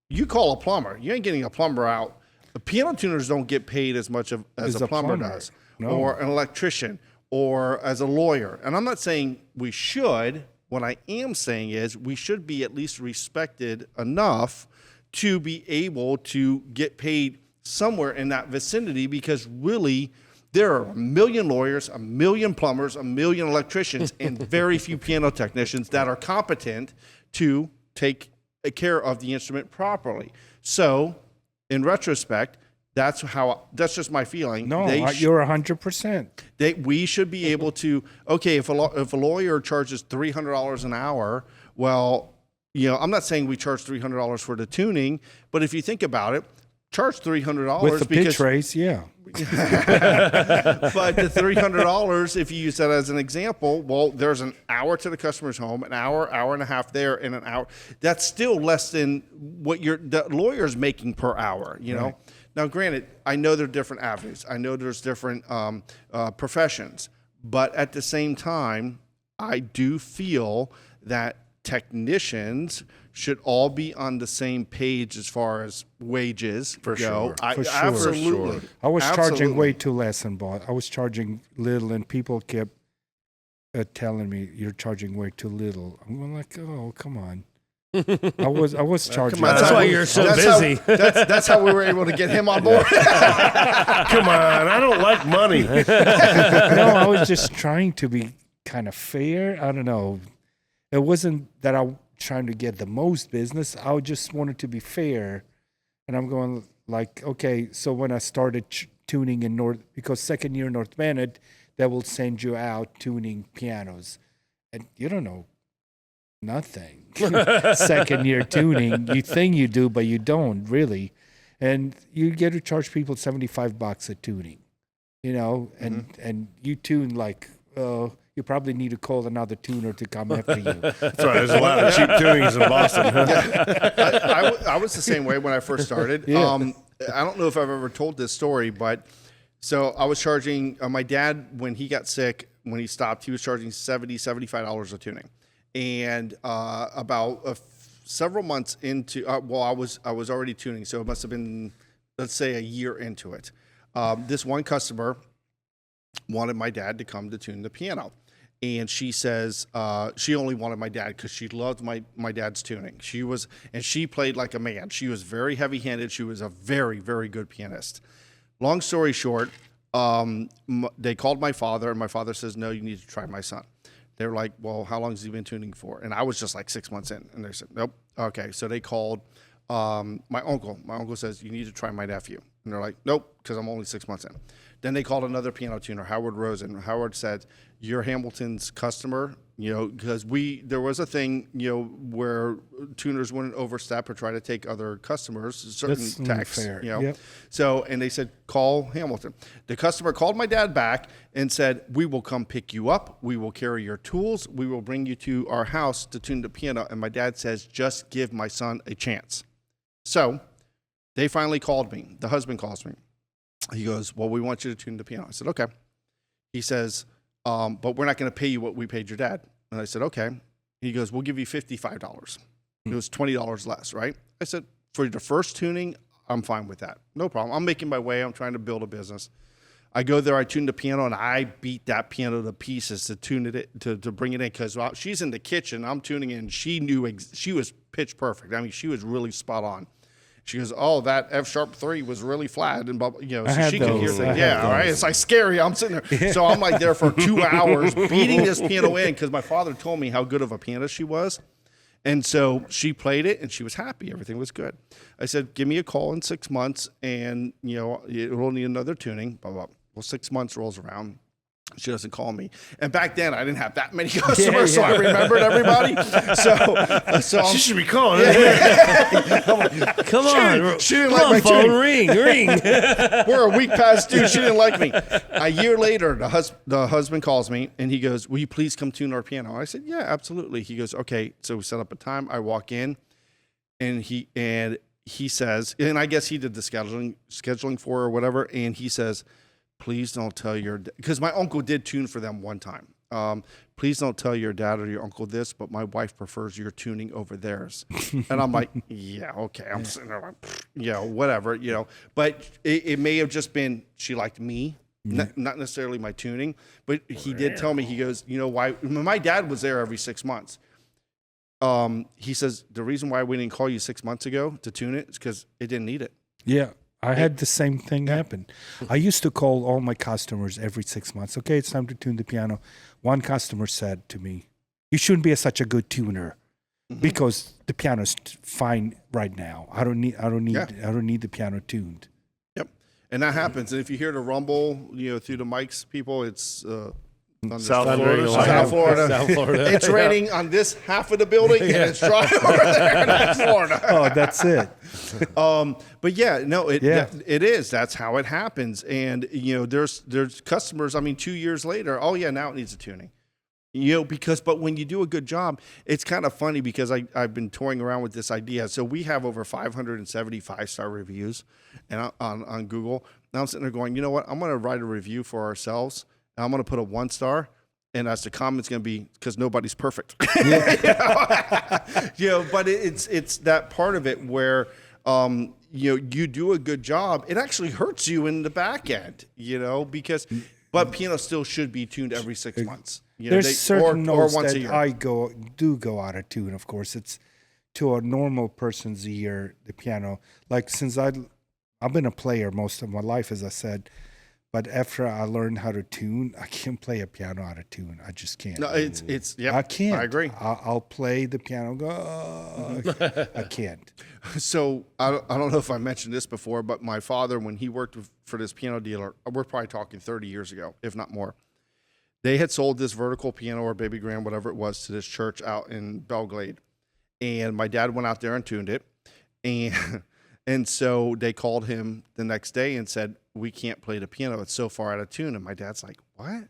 you call a plumber, you ain't getting a plumber out. The piano tuners don't get paid as much as a plumber does, No. or an electrician, or as a lawyer. And I'm not saying we should. What I am saying is we should be at least respected enough to be able to get paid somewhere in that vicinity, because really there are a million lawyers, a million plumbers, a million electricians, and very few piano technicians that are competent to take care of the instrument properly. So in retrospect, that's just my feeling. No, They you're 100%. we should be able to, okay, if a lawyer charges $300 an hour, well, I'm not saying we charge $300 for the tuning, but if you think about it, charge $300 With the because pitch race, yeah. but the $300, if you use that as an example, well, there's an hour to the customer's home, an hour and a half there, and an hour. That's still less than what the lawyer's making per hour, Right. Now, granted, I know there are different avenues. I know there's different professions. But at the same time, I do feel that technicians should all be on the same page as far as wages go. sure. For sure. Absolutely. I was charging Absolutely. way too less than boss. I was charging little, and people kept telling me, you're charging way too little. I'm going like, oh, come on. I was charging. That's why you're so busy. That's how we were able to get him on board. Come on, I don't like money. No, I was just trying to be kind of fair. I don't know. It wasn't that I was trying to get the most business. I just wanted to be fair. And I'm going like, okay, so when I started tuning in because second year North Bennett, they will send you out tuning pianos. And you don't know nothing. Second year tuning, you think you do, but you don't really. And you get to charge people $75 a tuning, and you tune like you probably need to call another tuner to come after you. That's right. There's a lot of cheap tunings in Boston. I was the same way when I first started. I don't know if I've ever told this story, but so I was charging my dad when he got sick, when he stopped, he was charging $75 a tuning. And about several months into, I was already tuning, so it must have been, let's say, a year into it. This one customer wanted my dad to come to tune the piano. And she says she only wanted my dad because she loved my dad's tuning. She played like a man. She was very heavy-handed. She was a very, very good pianist. Long story short, they called my father, and my father says, no, you need to try my son. They're like, well, how long has he been tuning for? And I was just like 6 months in. And they said, nope. Okay. So they called my uncle. My uncle says, you need to try my nephew. And they're like, nope, because I'm only 6 months in. Then they called another piano tuner, Howard Rosen. Howard said, you're Hamilton's customer, because there was a thing, where tuners wouldn't overstep or try to take other customers, certain techs, fair. Yep. So, and they said, call Hamilton. The customer called my dad back and said, we will come pick you up. We will carry your tools. We will bring you to our house to tune the piano. And my dad says, just give my son a chance. So they finally called me. The husband calls me. He goes, well, we want you to tune the piano. I said, okay. He says, but we're not going to pay you what we paid your dad. And I said, okay. He goes, we'll give you $55. It was $20 less, right? I said, for the first tuning, I'm fine with that. No problem. I'm making my way. I'm trying to build a business. I go there, I tune the piano, and I beat that piano to pieces to tune it, to bring it in, because she's in the kitchen, I'm tuning in. She knew she was pitch perfect. I mean, she was really spot on. She goes, oh, that F sharp 3 was really flat, and so she could hear things. Yeah, all right. It's like scary. I'm sitting there, so I'm like there for 2 hours beating this piano in, because my father told me how good of a pianist she was, and so she played it, and she was happy. Everything was good. I said, give me a call in 6 months, and it'll need another tuning. Blah blah. Well, 6 months rolls around. She doesn't call me. And back then, I didn't have that many customers, so I remembered everybody. So She should be calling. Come on, she didn't come like on, my phone, tuning. ring. We're a week past due. She didn't like me. A year later, the husband calls me, and he goes, will you please come tune our piano? I said, yeah, absolutely. He goes, okay. So we set up a time. I walk in, and he says, and I guess he did the scheduling for her or whatever, and he says, please don't tell because my uncle did tune for them one time. Please don't tell your dad or your uncle this, but my wife prefers your tuning over theirs. And I'm like, yeah, okay. I'm sitting there like, whatever, But it may have just been she liked me, not necessarily my tuning. But he did tell me, he goes, why? My dad was there every 6 months. He says, the reason why we didn't call you 6 months ago to tune it is because it didn't need it. Yeah. I had the same thing happen. I used to call all my customers every 6 months. Okay, it's time to tune the piano. One customer said to me, you shouldn't be such a good tuner because the piano's fine right now. I don't need the piano tuned. Yep. And that happens. And if you hear the rumble, through the mics, people, it's South Florida. South Florida. It's raining on this half of the building, and it's dry over there in Florida. Oh, that's it. But yeah, no, it is. That's how it happens. And there's customers. I mean, 2 years later, oh yeah, now it needs a tuning. But when you do a good job, it's kind of funny because I've been toying around with this idea. So we have over 570 5-star reviews, and on Google. Now I'm sitting there going, you know what? I'm going to write a review for ourselves. I'm going to put a 1 star, and as the comment's going to be because nobody's perfect. But it's that part of it where you do a good job. It actually hurts you in the back end, but piano still should be tuned every 6 months. There's certain notes once that a year. I go out of tune. Of course, it's to a normal person's ear. The piano, like since I've been a player most of my life, as I said. But after I learned how to tune, I can't play a piano out of tune. I just can't. No, it's yeah. I can't. I agree. I'll play the piano. I can't. So I don't know if I mentioned this before, but my father, when he worked for this piano dealer, we're probably talking 30 years ago, if not more. They had sold this vertical piano or baby grand, whatever it was, to this church out in Belglade, and my dad went out there and tuned it, and so they called him the next day and said, we can't play the piano. It's so far out of tune. And my dad's like, what?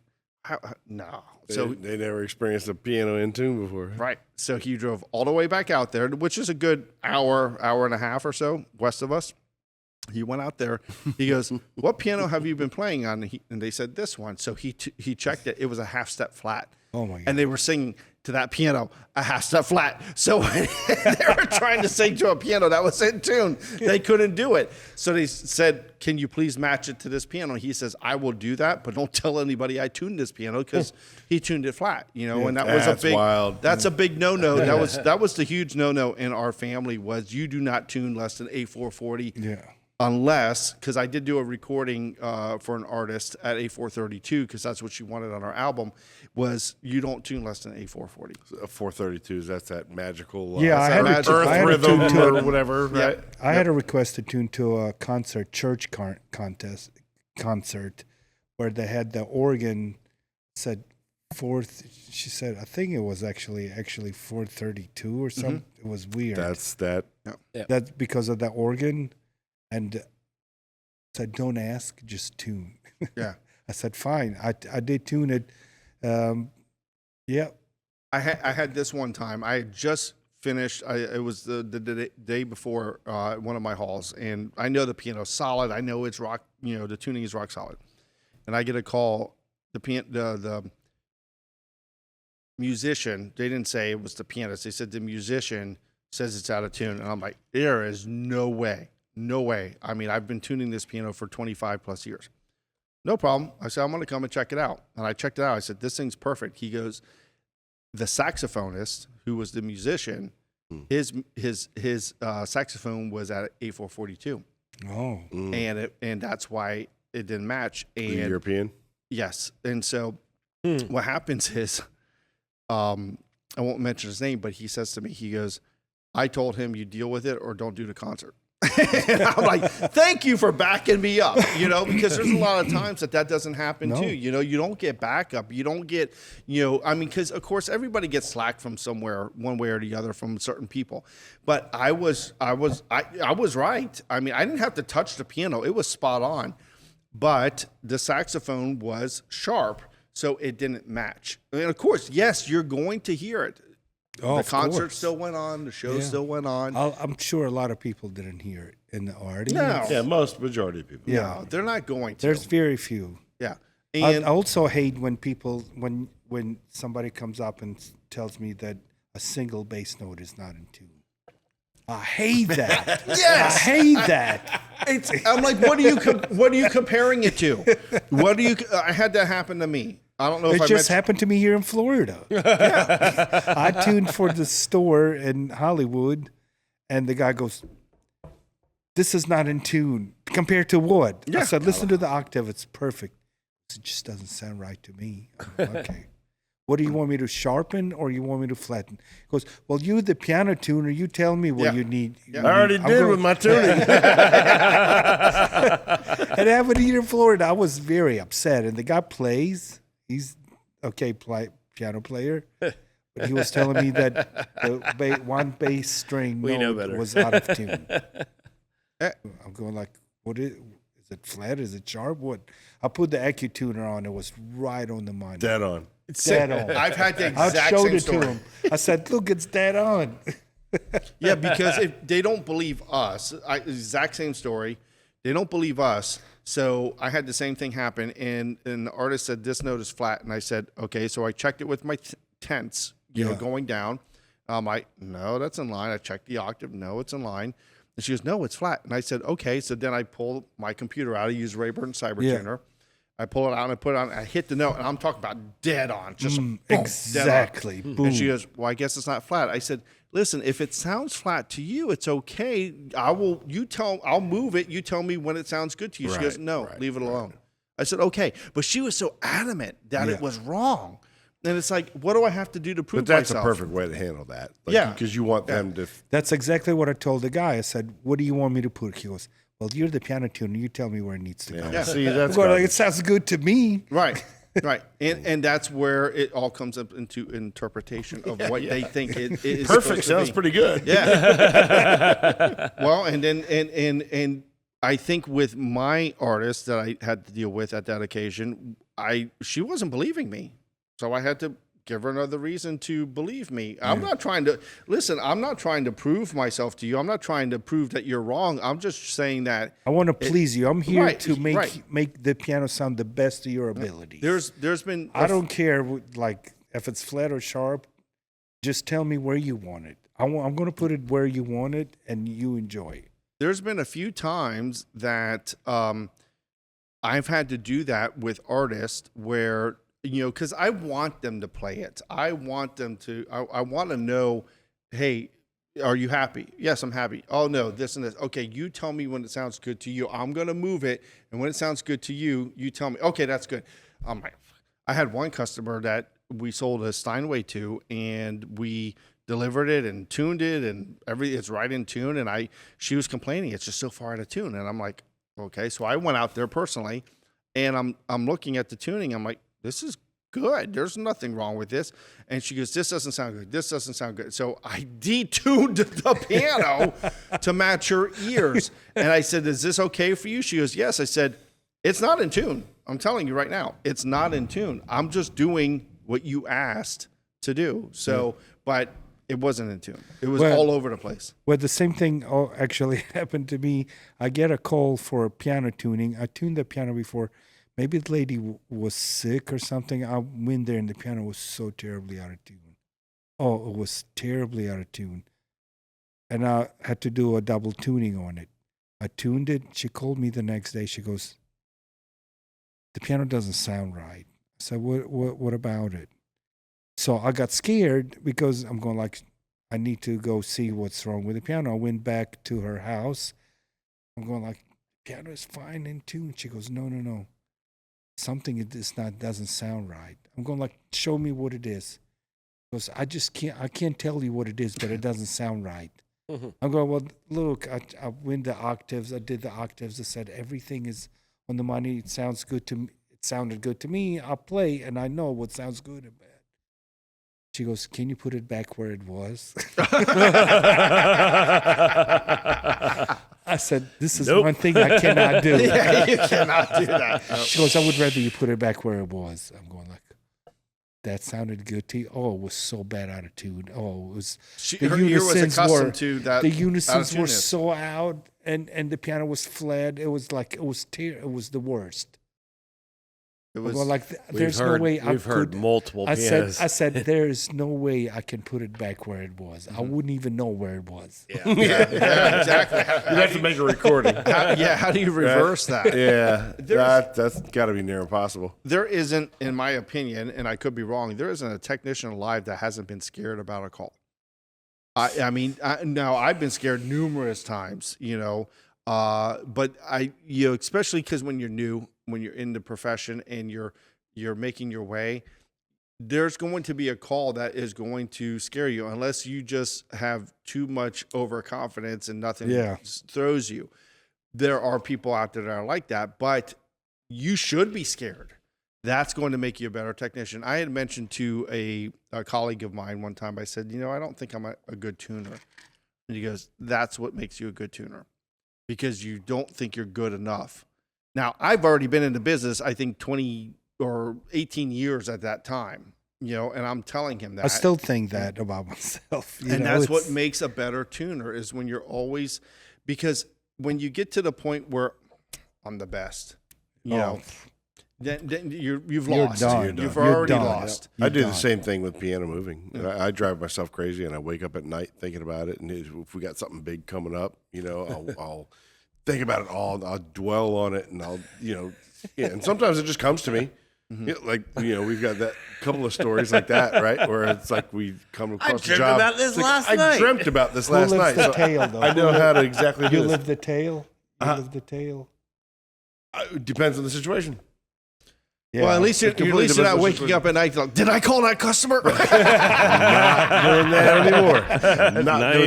No. So So they never experienced a piano in tune before. right. So he drove all the way back out there, which is a good hour and a half or so west of us. He went out there. He goes, "What piano have you been playing on?" And they said this one. So he checked it. It was a half step flat. Oh my God. And they were singing to that piano a half step flat. So when they were trying to sing to a piano that was in tune, they couldn't do it. So they said, "Can you please match it to this piano?" He says, "I will do that, but don't tell anybody I tuned this piano," because he tuned it flat, and that was a That's big wild. That's a big no-no. That was the huge no-no in our family was you do not tune less than A440. Yeah. Unless, because I did do a recording for an artist at A432, because that's what she wanted on our album, was you don't tune less than A440. A 432s, that's that magical Yeah, I had magic to, earth I had to rhythm tune to or it. whatever, right? I had a request to tune to a church concert, where they had the organ said fourth. She said, I think it was actually 432 or something. It was weird. That's that. That's because of the organ, and said, "Don't ask, just tune." Yeah. I said, "Fine." I did tune it. Yeah. I had this one time. I had just finished. It was the day before one of my halls, and I know the piano's solid. I know it's rock. The tuning is rock solid. And I get a call. The musician. They didn't say it was the pianist. They said the musician says it's out of tune, and I'm like, there is no way. No way. I mean, I've been tuning this piano for 25 plus years. No problem. I said, I'm going to come and check it out. And I checked it out. I said, this thing's perfect. He goes, the saxophonist, who was the musician, his saxophone was at A442. Oh. And that's why it didn't match. The And European. yes. And so what happens is, I won't mention his name, but he says to me, he goes, I told him you deal with it or don't do the concert. And I'm like, thank you for backing me up, because there's a lot of times that doesn't happen too. You don't get backup. You don't get, because of course everybody gets slack from somewhere, one way or the other from certain people. But I was right. I mean, I didn't have to touch the piano. It was spot on, but the saxophone was sharp. So it didn't match. And of course, yes, you're going to hear it. Oh, The concert course. still went on. The show still went on. I'm sure a lot of people didn't hear it in the audience. No. Yeah, majority of people. Yeah. No, they're not going to. There's very few. Yeah. I And also hate when when somebody comes up and tells me that a single bass note is not in tune. I hate that. Yes! I hate that. I'm like, what are you comparing it to? I had that happen to me. I don't know if It I just mentioned. happened to me here in Florida. I tuned for the store in Hollywood, and the guy goes, "This is not in tune." Compared to what? I said, "Listen to the octave; it's perfect." It just doesn't sound right to me. Okay. What do you want me to sharpen or you want me to flatten? He goes, well, you the piano tuner, you tell me what Yeah. you need. I already did with my tuning. And having here in Florida, I was very upset. And the guy plays. He's okay piano player. But he was telling me that the one bass string We know note better. was out of tune. I'm going like, what is it flat? Is it sharp? What? I put the AccuTuner on. It was right on the money. Dead on. Dead on. I've had the I exact showed same it story. to him. I said, look, it's dead on. Yeah, because if they don't believe us. Exact same story. They don't believe us. So I had the same thing happen, and the artist said this note is flat, and I said, okay. So I checked it with my tenths, going down. No, that's in line. I checked the octave. No, it's in line. And she goes, no, it's flat. And I said, okay. So then I pulled my computer out. I use Rayburn CyberTuner. I pull it out and I put it on. I hit the note, and I'm talking about dead on, just boom, Exactly. dead on. Boom. And she goes, well, I guess it's not flat. I said, listen, if it sounds flat to you, it's okay. I'll move it. You tell me when it sounds good to you. She goes, no, leave it alone. I said, okay. But she was so adamant that it was wrong. And it's like, what do I have to do to prove But that's myself? a perfect way to handle that. Yeah. Because you want them to. That's exactly what I told the guy. I said, what do you want me to put? He goes, well, you're the piano tuner. You tell me where it needs to go. Yeah. See, that's I'm going like, garbage. it sounds good to me. Right. Right. And that's where it all comes up into interpretation of what they think it is. Perfect supposed to sounds be. pretty good. Yeah. Well, and then and I think with my artist that I had to deal with at that occasion, she wasn't believing me, so I had to give her another reason to believe me. I'm not trying to prove myself to you. I'm not trying to prove that you're wrong. I'm just saying that I want to please you. I'm here right, to right. make the piano sound the best of your abilities. there's been I don't care like if it's flat or sharp. Just tell me where you want it. I'm going to put it where you want it, and you enjoy it. there's been a few times that I've had to do that with artists where, because I want them to play it. I want them to, I want to know, hey, are you happy? Yes, I'm happy. Oh, no, this and this. Okay, you tell me when it sounds good to you. I'm going to move it. And when it sounds good to you, you tell me, okay, that's good. I had one customer that we sold a Steinway to, and we delivered it and tuned it, and it's right in tune. And she was complaining, it's just so far out of tune. And I'm like, okay. So I went out there personally, and I'm looking at the tuning. I'm like, this is good. There's nothing wrong with this. And she goes, this doesn't sound good. This doesn't sound good. So I detuned the piano to match her ears. And I said, is this okay for you? She goes, yes. I said, it's not in tune. I'm telling you right now, it's not in tune. I'm just doing what you asked to do. So, but it wasn't in tune. It was all over the place. Well, the same thing actually happened to me. I get a call for piano tuning. I tuned the piano before. Maybe the lady was sick or something. I went there and the piano was so terribly out of tune. Oh, it was terribly out of tune. And I had to do a double tuning on it. I tuned it. She called me the next day. She goes, the piano doesn't sound right. I said, what about it? So I got scared because I'm going like, I need to go see what's wrong with the piano. I went back to her house. I'm going like, piano is fine in tune. She goes, no. Something doesn't sound right. I'm going like, show me what it is. Because I can't tell you what it is, but it doesn't sound right. Mm-hmm. I'm going, well, look, I went the octaves. I did the octaves. I said, everything is on the money. It sounds good to me. It sounded good to me. I'll play, and I know what sounds good and bad. She goes, can you put it back where it was? I said, this is one thing I cannot do. Yeah, you cannot do that. She goes, I would rather you put it back where it was. I'm going like, that sounded good to you. Oh, it was so bad out of tune. Oh, it was. Her ear was accustomed to that. The unisons were so out, and the piano was flat. It was like, it was the worst. It was like, there's no way I could. We've heard multiple pianists. I said, there's no way I can put it back where it was. I wouldn't even know where it was. Yeah, exactly. You have to make a recording. How do you reverse that? Yeah, that's got to be near impossible. There isn't, in my opinion, and I could be wrong, there isn't a technician alive that hasn't been scared about a call. I mean, now I've been scared numerous times, but especially because when you're new, when you're in the profession and you're making your way, there's going to be a call that is going to scare you unless you just have too much overconfidence and nothing throws you. There are people out there that are like that, but you should be scared. That's going to make you a better technician. I had mentioned to a colleague of mine one time, I said, I don't think I'm a good tuner. And he goes, that's what makes you a good tuner, because you don't think you're good enough. Now, I've already been in the business, I think 20 or 18 years at that time, and I'm telling him that. I still think that about myself. That's what makes a better tuner, is when you're always, because when you get to the point where I'm the best, then you've lost. Done. You've already lost. I do the same thing with piano moving. I drive myself crazy, and I wake up at night thinking about it. And if we got something big coming up, I'll think about it all. I'll dwell on it, and I'll, and sometimes it just comes to me. Mm-hmm. We've got that couple of stories like that, right? Where it's like we come across the job. I dreamt about this last night. I dreamt about this last night. The tail, though? I know how to exactly do You this. live the tail? Live the tail? It depends on the situation. Yeah. Well, at least you're not waking up at night like, did I call that customer? Not doing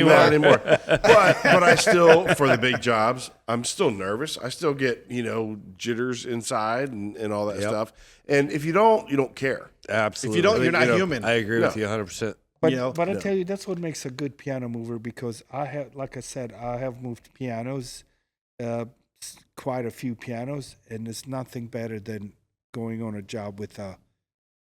that anymore. But I still, for the big jobs, I'm still nervous. I still get, jitters inside and all that stuff. And if you don't care. Absolutely. If you don't, you're not human. I agree with you 100%. But I tell you, that's what makes a good piano mover, because I have moved pianos, quite a few pianos, and there's nothing better than going on a job with a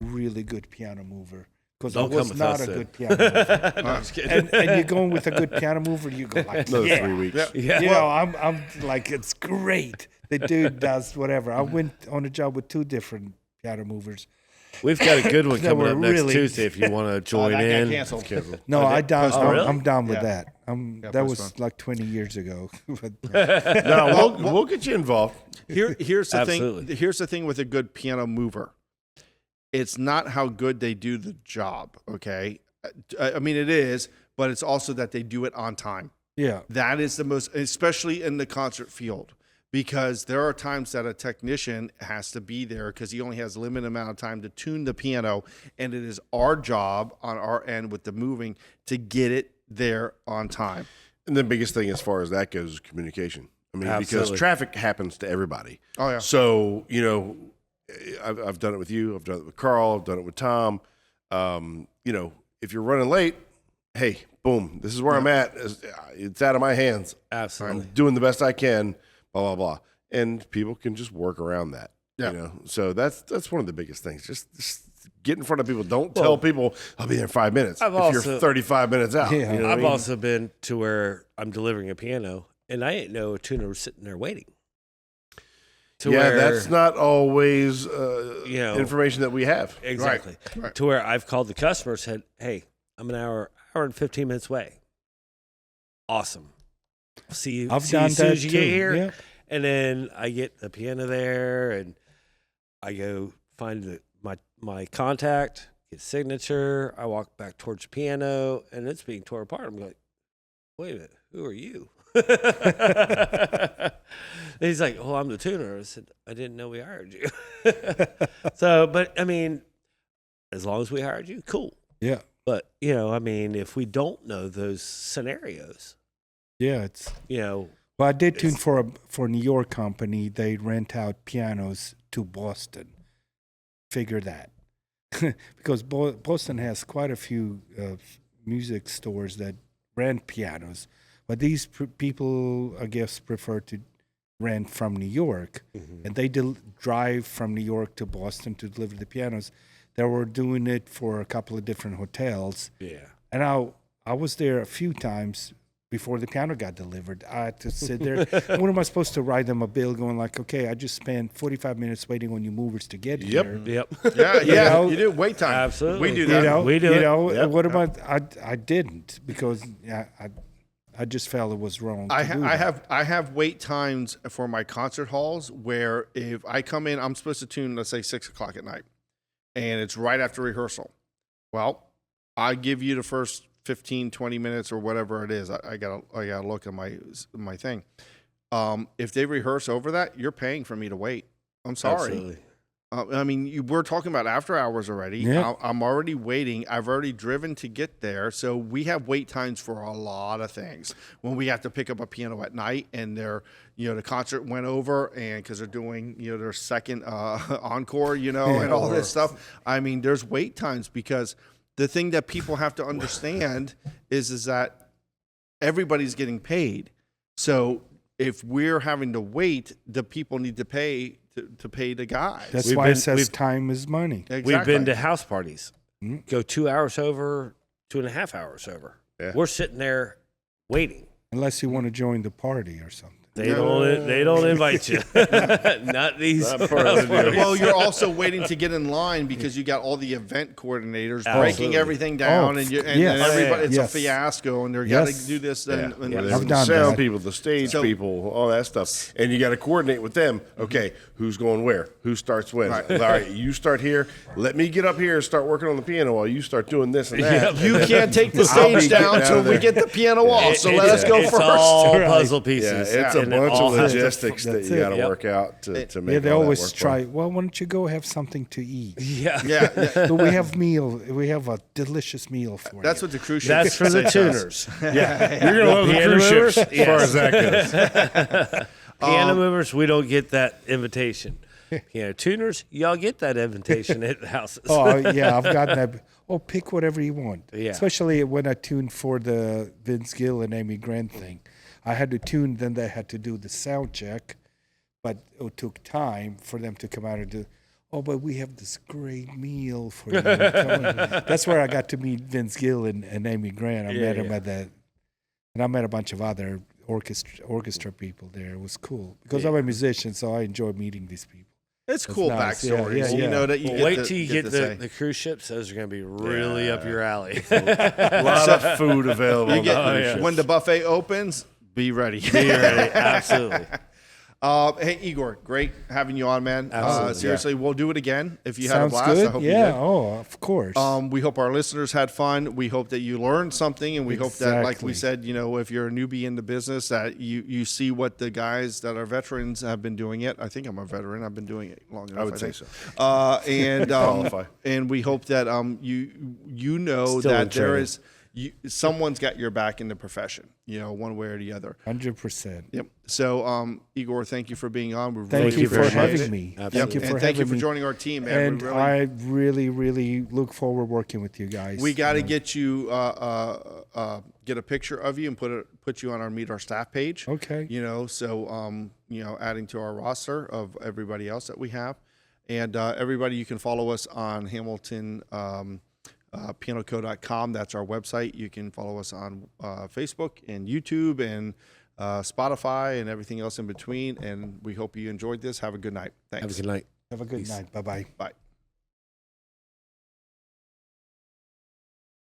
really good piano mover because I Don't come was with not us a then. good piano mover. No, I'm just kidding. and you're going with a good piano mover, you go like, Another yeah. 3 weeks. Yeah. You know, I'm like, it's great. The dude does whatever. I went on a job with 2 different piano movers. We've got a good one That coming were up next really- Tuesday if you want to join that got in. canceled. No, Oh, I they- down, postponed. really? I'm down with Yeah. that. Yeah, That was postponed. like 20 years ago. But No, we'll get you involved. Here's the Absolutely. thing. Here's the thing with a good piano mover. It's not how good they do the job. Okay, I mean it is, but it's also that they do it on time. yeah, That is the most, especially in the concert field, because there are times that a technician has to be there because he only has a limited amount of time to tune the piano, and it is our job on our end with the moving to get it there on time. And the biggest thing as far as that goes is communication. I mean, Absolutely. because traffic happens to everybody. Oh yeah. So, you know, I've done it with you. I've done it with Carl. I've done it with Tom. You know, if you're running late, hey, boom, this is where I'm at. It's out of my hands. Absolutely. I'm doing the best I can, blah, blah, blah. And people can just work around that. Yeah. You know, so that's one of the biggest things. Just get in front of people. Don't tell people I'll be there in 5 minutes I've if also- you're 35 minutes out. Yeah. You know what I I've mean? also been to where I'm delivering a piano and I didn't know a tuner was sitting there waiting. To yeah, where, that's not always You know, information that we have. exactly. Right. To where I've called the customer, said, "Hey, I'm an hour and 15 minutes away. Awesome. See you. I've see you done as soon that as you too. get here." Yeah. And then I get the piano there, and I go find my contact, get signature. I walk back towards the piano, and it's being torn apart. I'm like, "Wait a minute, who are you?" And he's like, "Oh, I'm the tuner." I said, "I didn't know we hired you." So, but I mean, as long as we hired you, cool. Yeah. But you know, I mean, if we don't know those scenarios, Yeah. It's you know, well, I did tune for a New York company. They rent out pianos to Boston. Figure that, because Boston has quite a few music stores that rent pianos, but these people, I guess, prefer to rent from New York, and they drive from New York to Boston to deliver the pianos. They were doing it for a couple of different hotels, yeah. and I was there a few times before the piano got delivered. I had to sit there. What am I supposed to write them a bill going like, okay, I just spent 45 minutes waiting on you movers to get here. Yep. Yeah, yeah. know? You do wait time. Absolutely. We do You that. know, We do you it. know, Yep. what about, I didn't because I just felt it was wrong. I to do that. have wait times for my concert halls where if I come in, I'm supposed to tune, let's say 6 o'clock at night, and it's right after rehearsal. Well, I give you the first 15, 20 minutes or whatever it is. I gotta look at my thing. If they rehearse over that, you're paying for me to wait. I'm sorry. Absolutely. I mean, we're talking about after hours already. Yeah. I'm already waiting. I've already driven to get there. So we have wait times for a lot of things. When we have to pick up a piano at night and the concert went over and because they're doing, their second encore, and all this stuff. I mean, there's wait times because the thing that people have to understand is that everybody's getting paid. So if we're having to wait, the people need to pay to pay the guys. That's We've why been- it says we've- time is money. Exactly. We've been to house parties. Mm. Go 2 hours over, 2.5 hours over. Yeah. We're sitting there waiting. Unless you want to join the party or something. They don't invite you. Not these. Not part of the deal. Well, you're also waiting to get in line because you got all the event coordinators breaking Absolutely. everything down, Oh, and yes. everybody, it's Yes. a fiasco, and they're got Yes. to do this. Yeah. And Yeah. There's I've the done sound that. people, the stage So- people, all that stuff, and you got to coordinate with them. Okay, who's going where? Who starts when? All right, you start here. Let me get up here and start working on the piano while you start doing this and that. you can't take the I'll be stage getting down out till of we there. get the piano off. So let us go It's first. all Right. puzzle Yeah, pieces. it's a and it bunch all of has to- logistics that that's you it. got to Yep. work out to make Yeah, they all that always work try. well. Well, why don't you go have something to eat? Yeah. Yeah, So we have meal. We have a delicious meal for that's you. what the cruise ship. That's for the say to us. tuners. Yeah, you're gonna love the Piano cruise ships movers? as far as that goes. Piano movers, we don't get that invitation. Piano tuners, y'all get that invitation at the houses. Oh yeah, I've gotten that. Oh, pick whatever you want. Yeah. Especially when I tuned for the Vince Gill and Amy Grant thing, I had to tune. Then they had to do the sound check, but it took time for them to come out and do. "Oh, but we have this great meal for you." Come on." That's where I got to meet Vince Gill and Amy Grant. I met him at that, and I met a bunch of other orchestra people there. It was cool because I'm a musician, so I enjoy meeting these people. It's cool nice. backstories. Yeah, You yeah. know that you Well, get wait to, till you get get to say. the cruise ships. Those are going to be really up your alley. A lot of food available. You on get, the cruise ship. when the buffet opens, be ready. Be ready. Absolutely. Hey, Igor, great having you on, man. Absolutely, Seriously, we'll do it again. If you had a Sounds blast, good. I hope Yeah. you did. Oh, of course. We hope our listeners had fun. We hope that you learned something, and we hope that, like we Exactly. said, if you're a newbie in the business, that you see what the guys that are veterans have been doing it. I think I'm a veteran. I've been doing it long enough. I would say think. so. And Qualify. and we hope that you know Still in that there training. is someone's got your back in the profession. One way or the other. 100%. Yep. So, Igor, thank you for being on. We Thank really you for appreciate having it. me. Absolutely. Thank you for And having thank you for me. joining our team, man. And We really, I really, really look forward working with you guys. we got to And get you get a picture of you and put you on our Meet Our Staff page. Okay. So adding to our roster of everybody else that we have, and everybody, you can follow us on Hamilton. pianoco.com. That's our website. You can follow us on Facebook and YouTube and Spotify and everything else in between. And we hope you enjoyed this. Have a good night. Thanks. Have a good night. Have a good night. Bye-bye. Bye.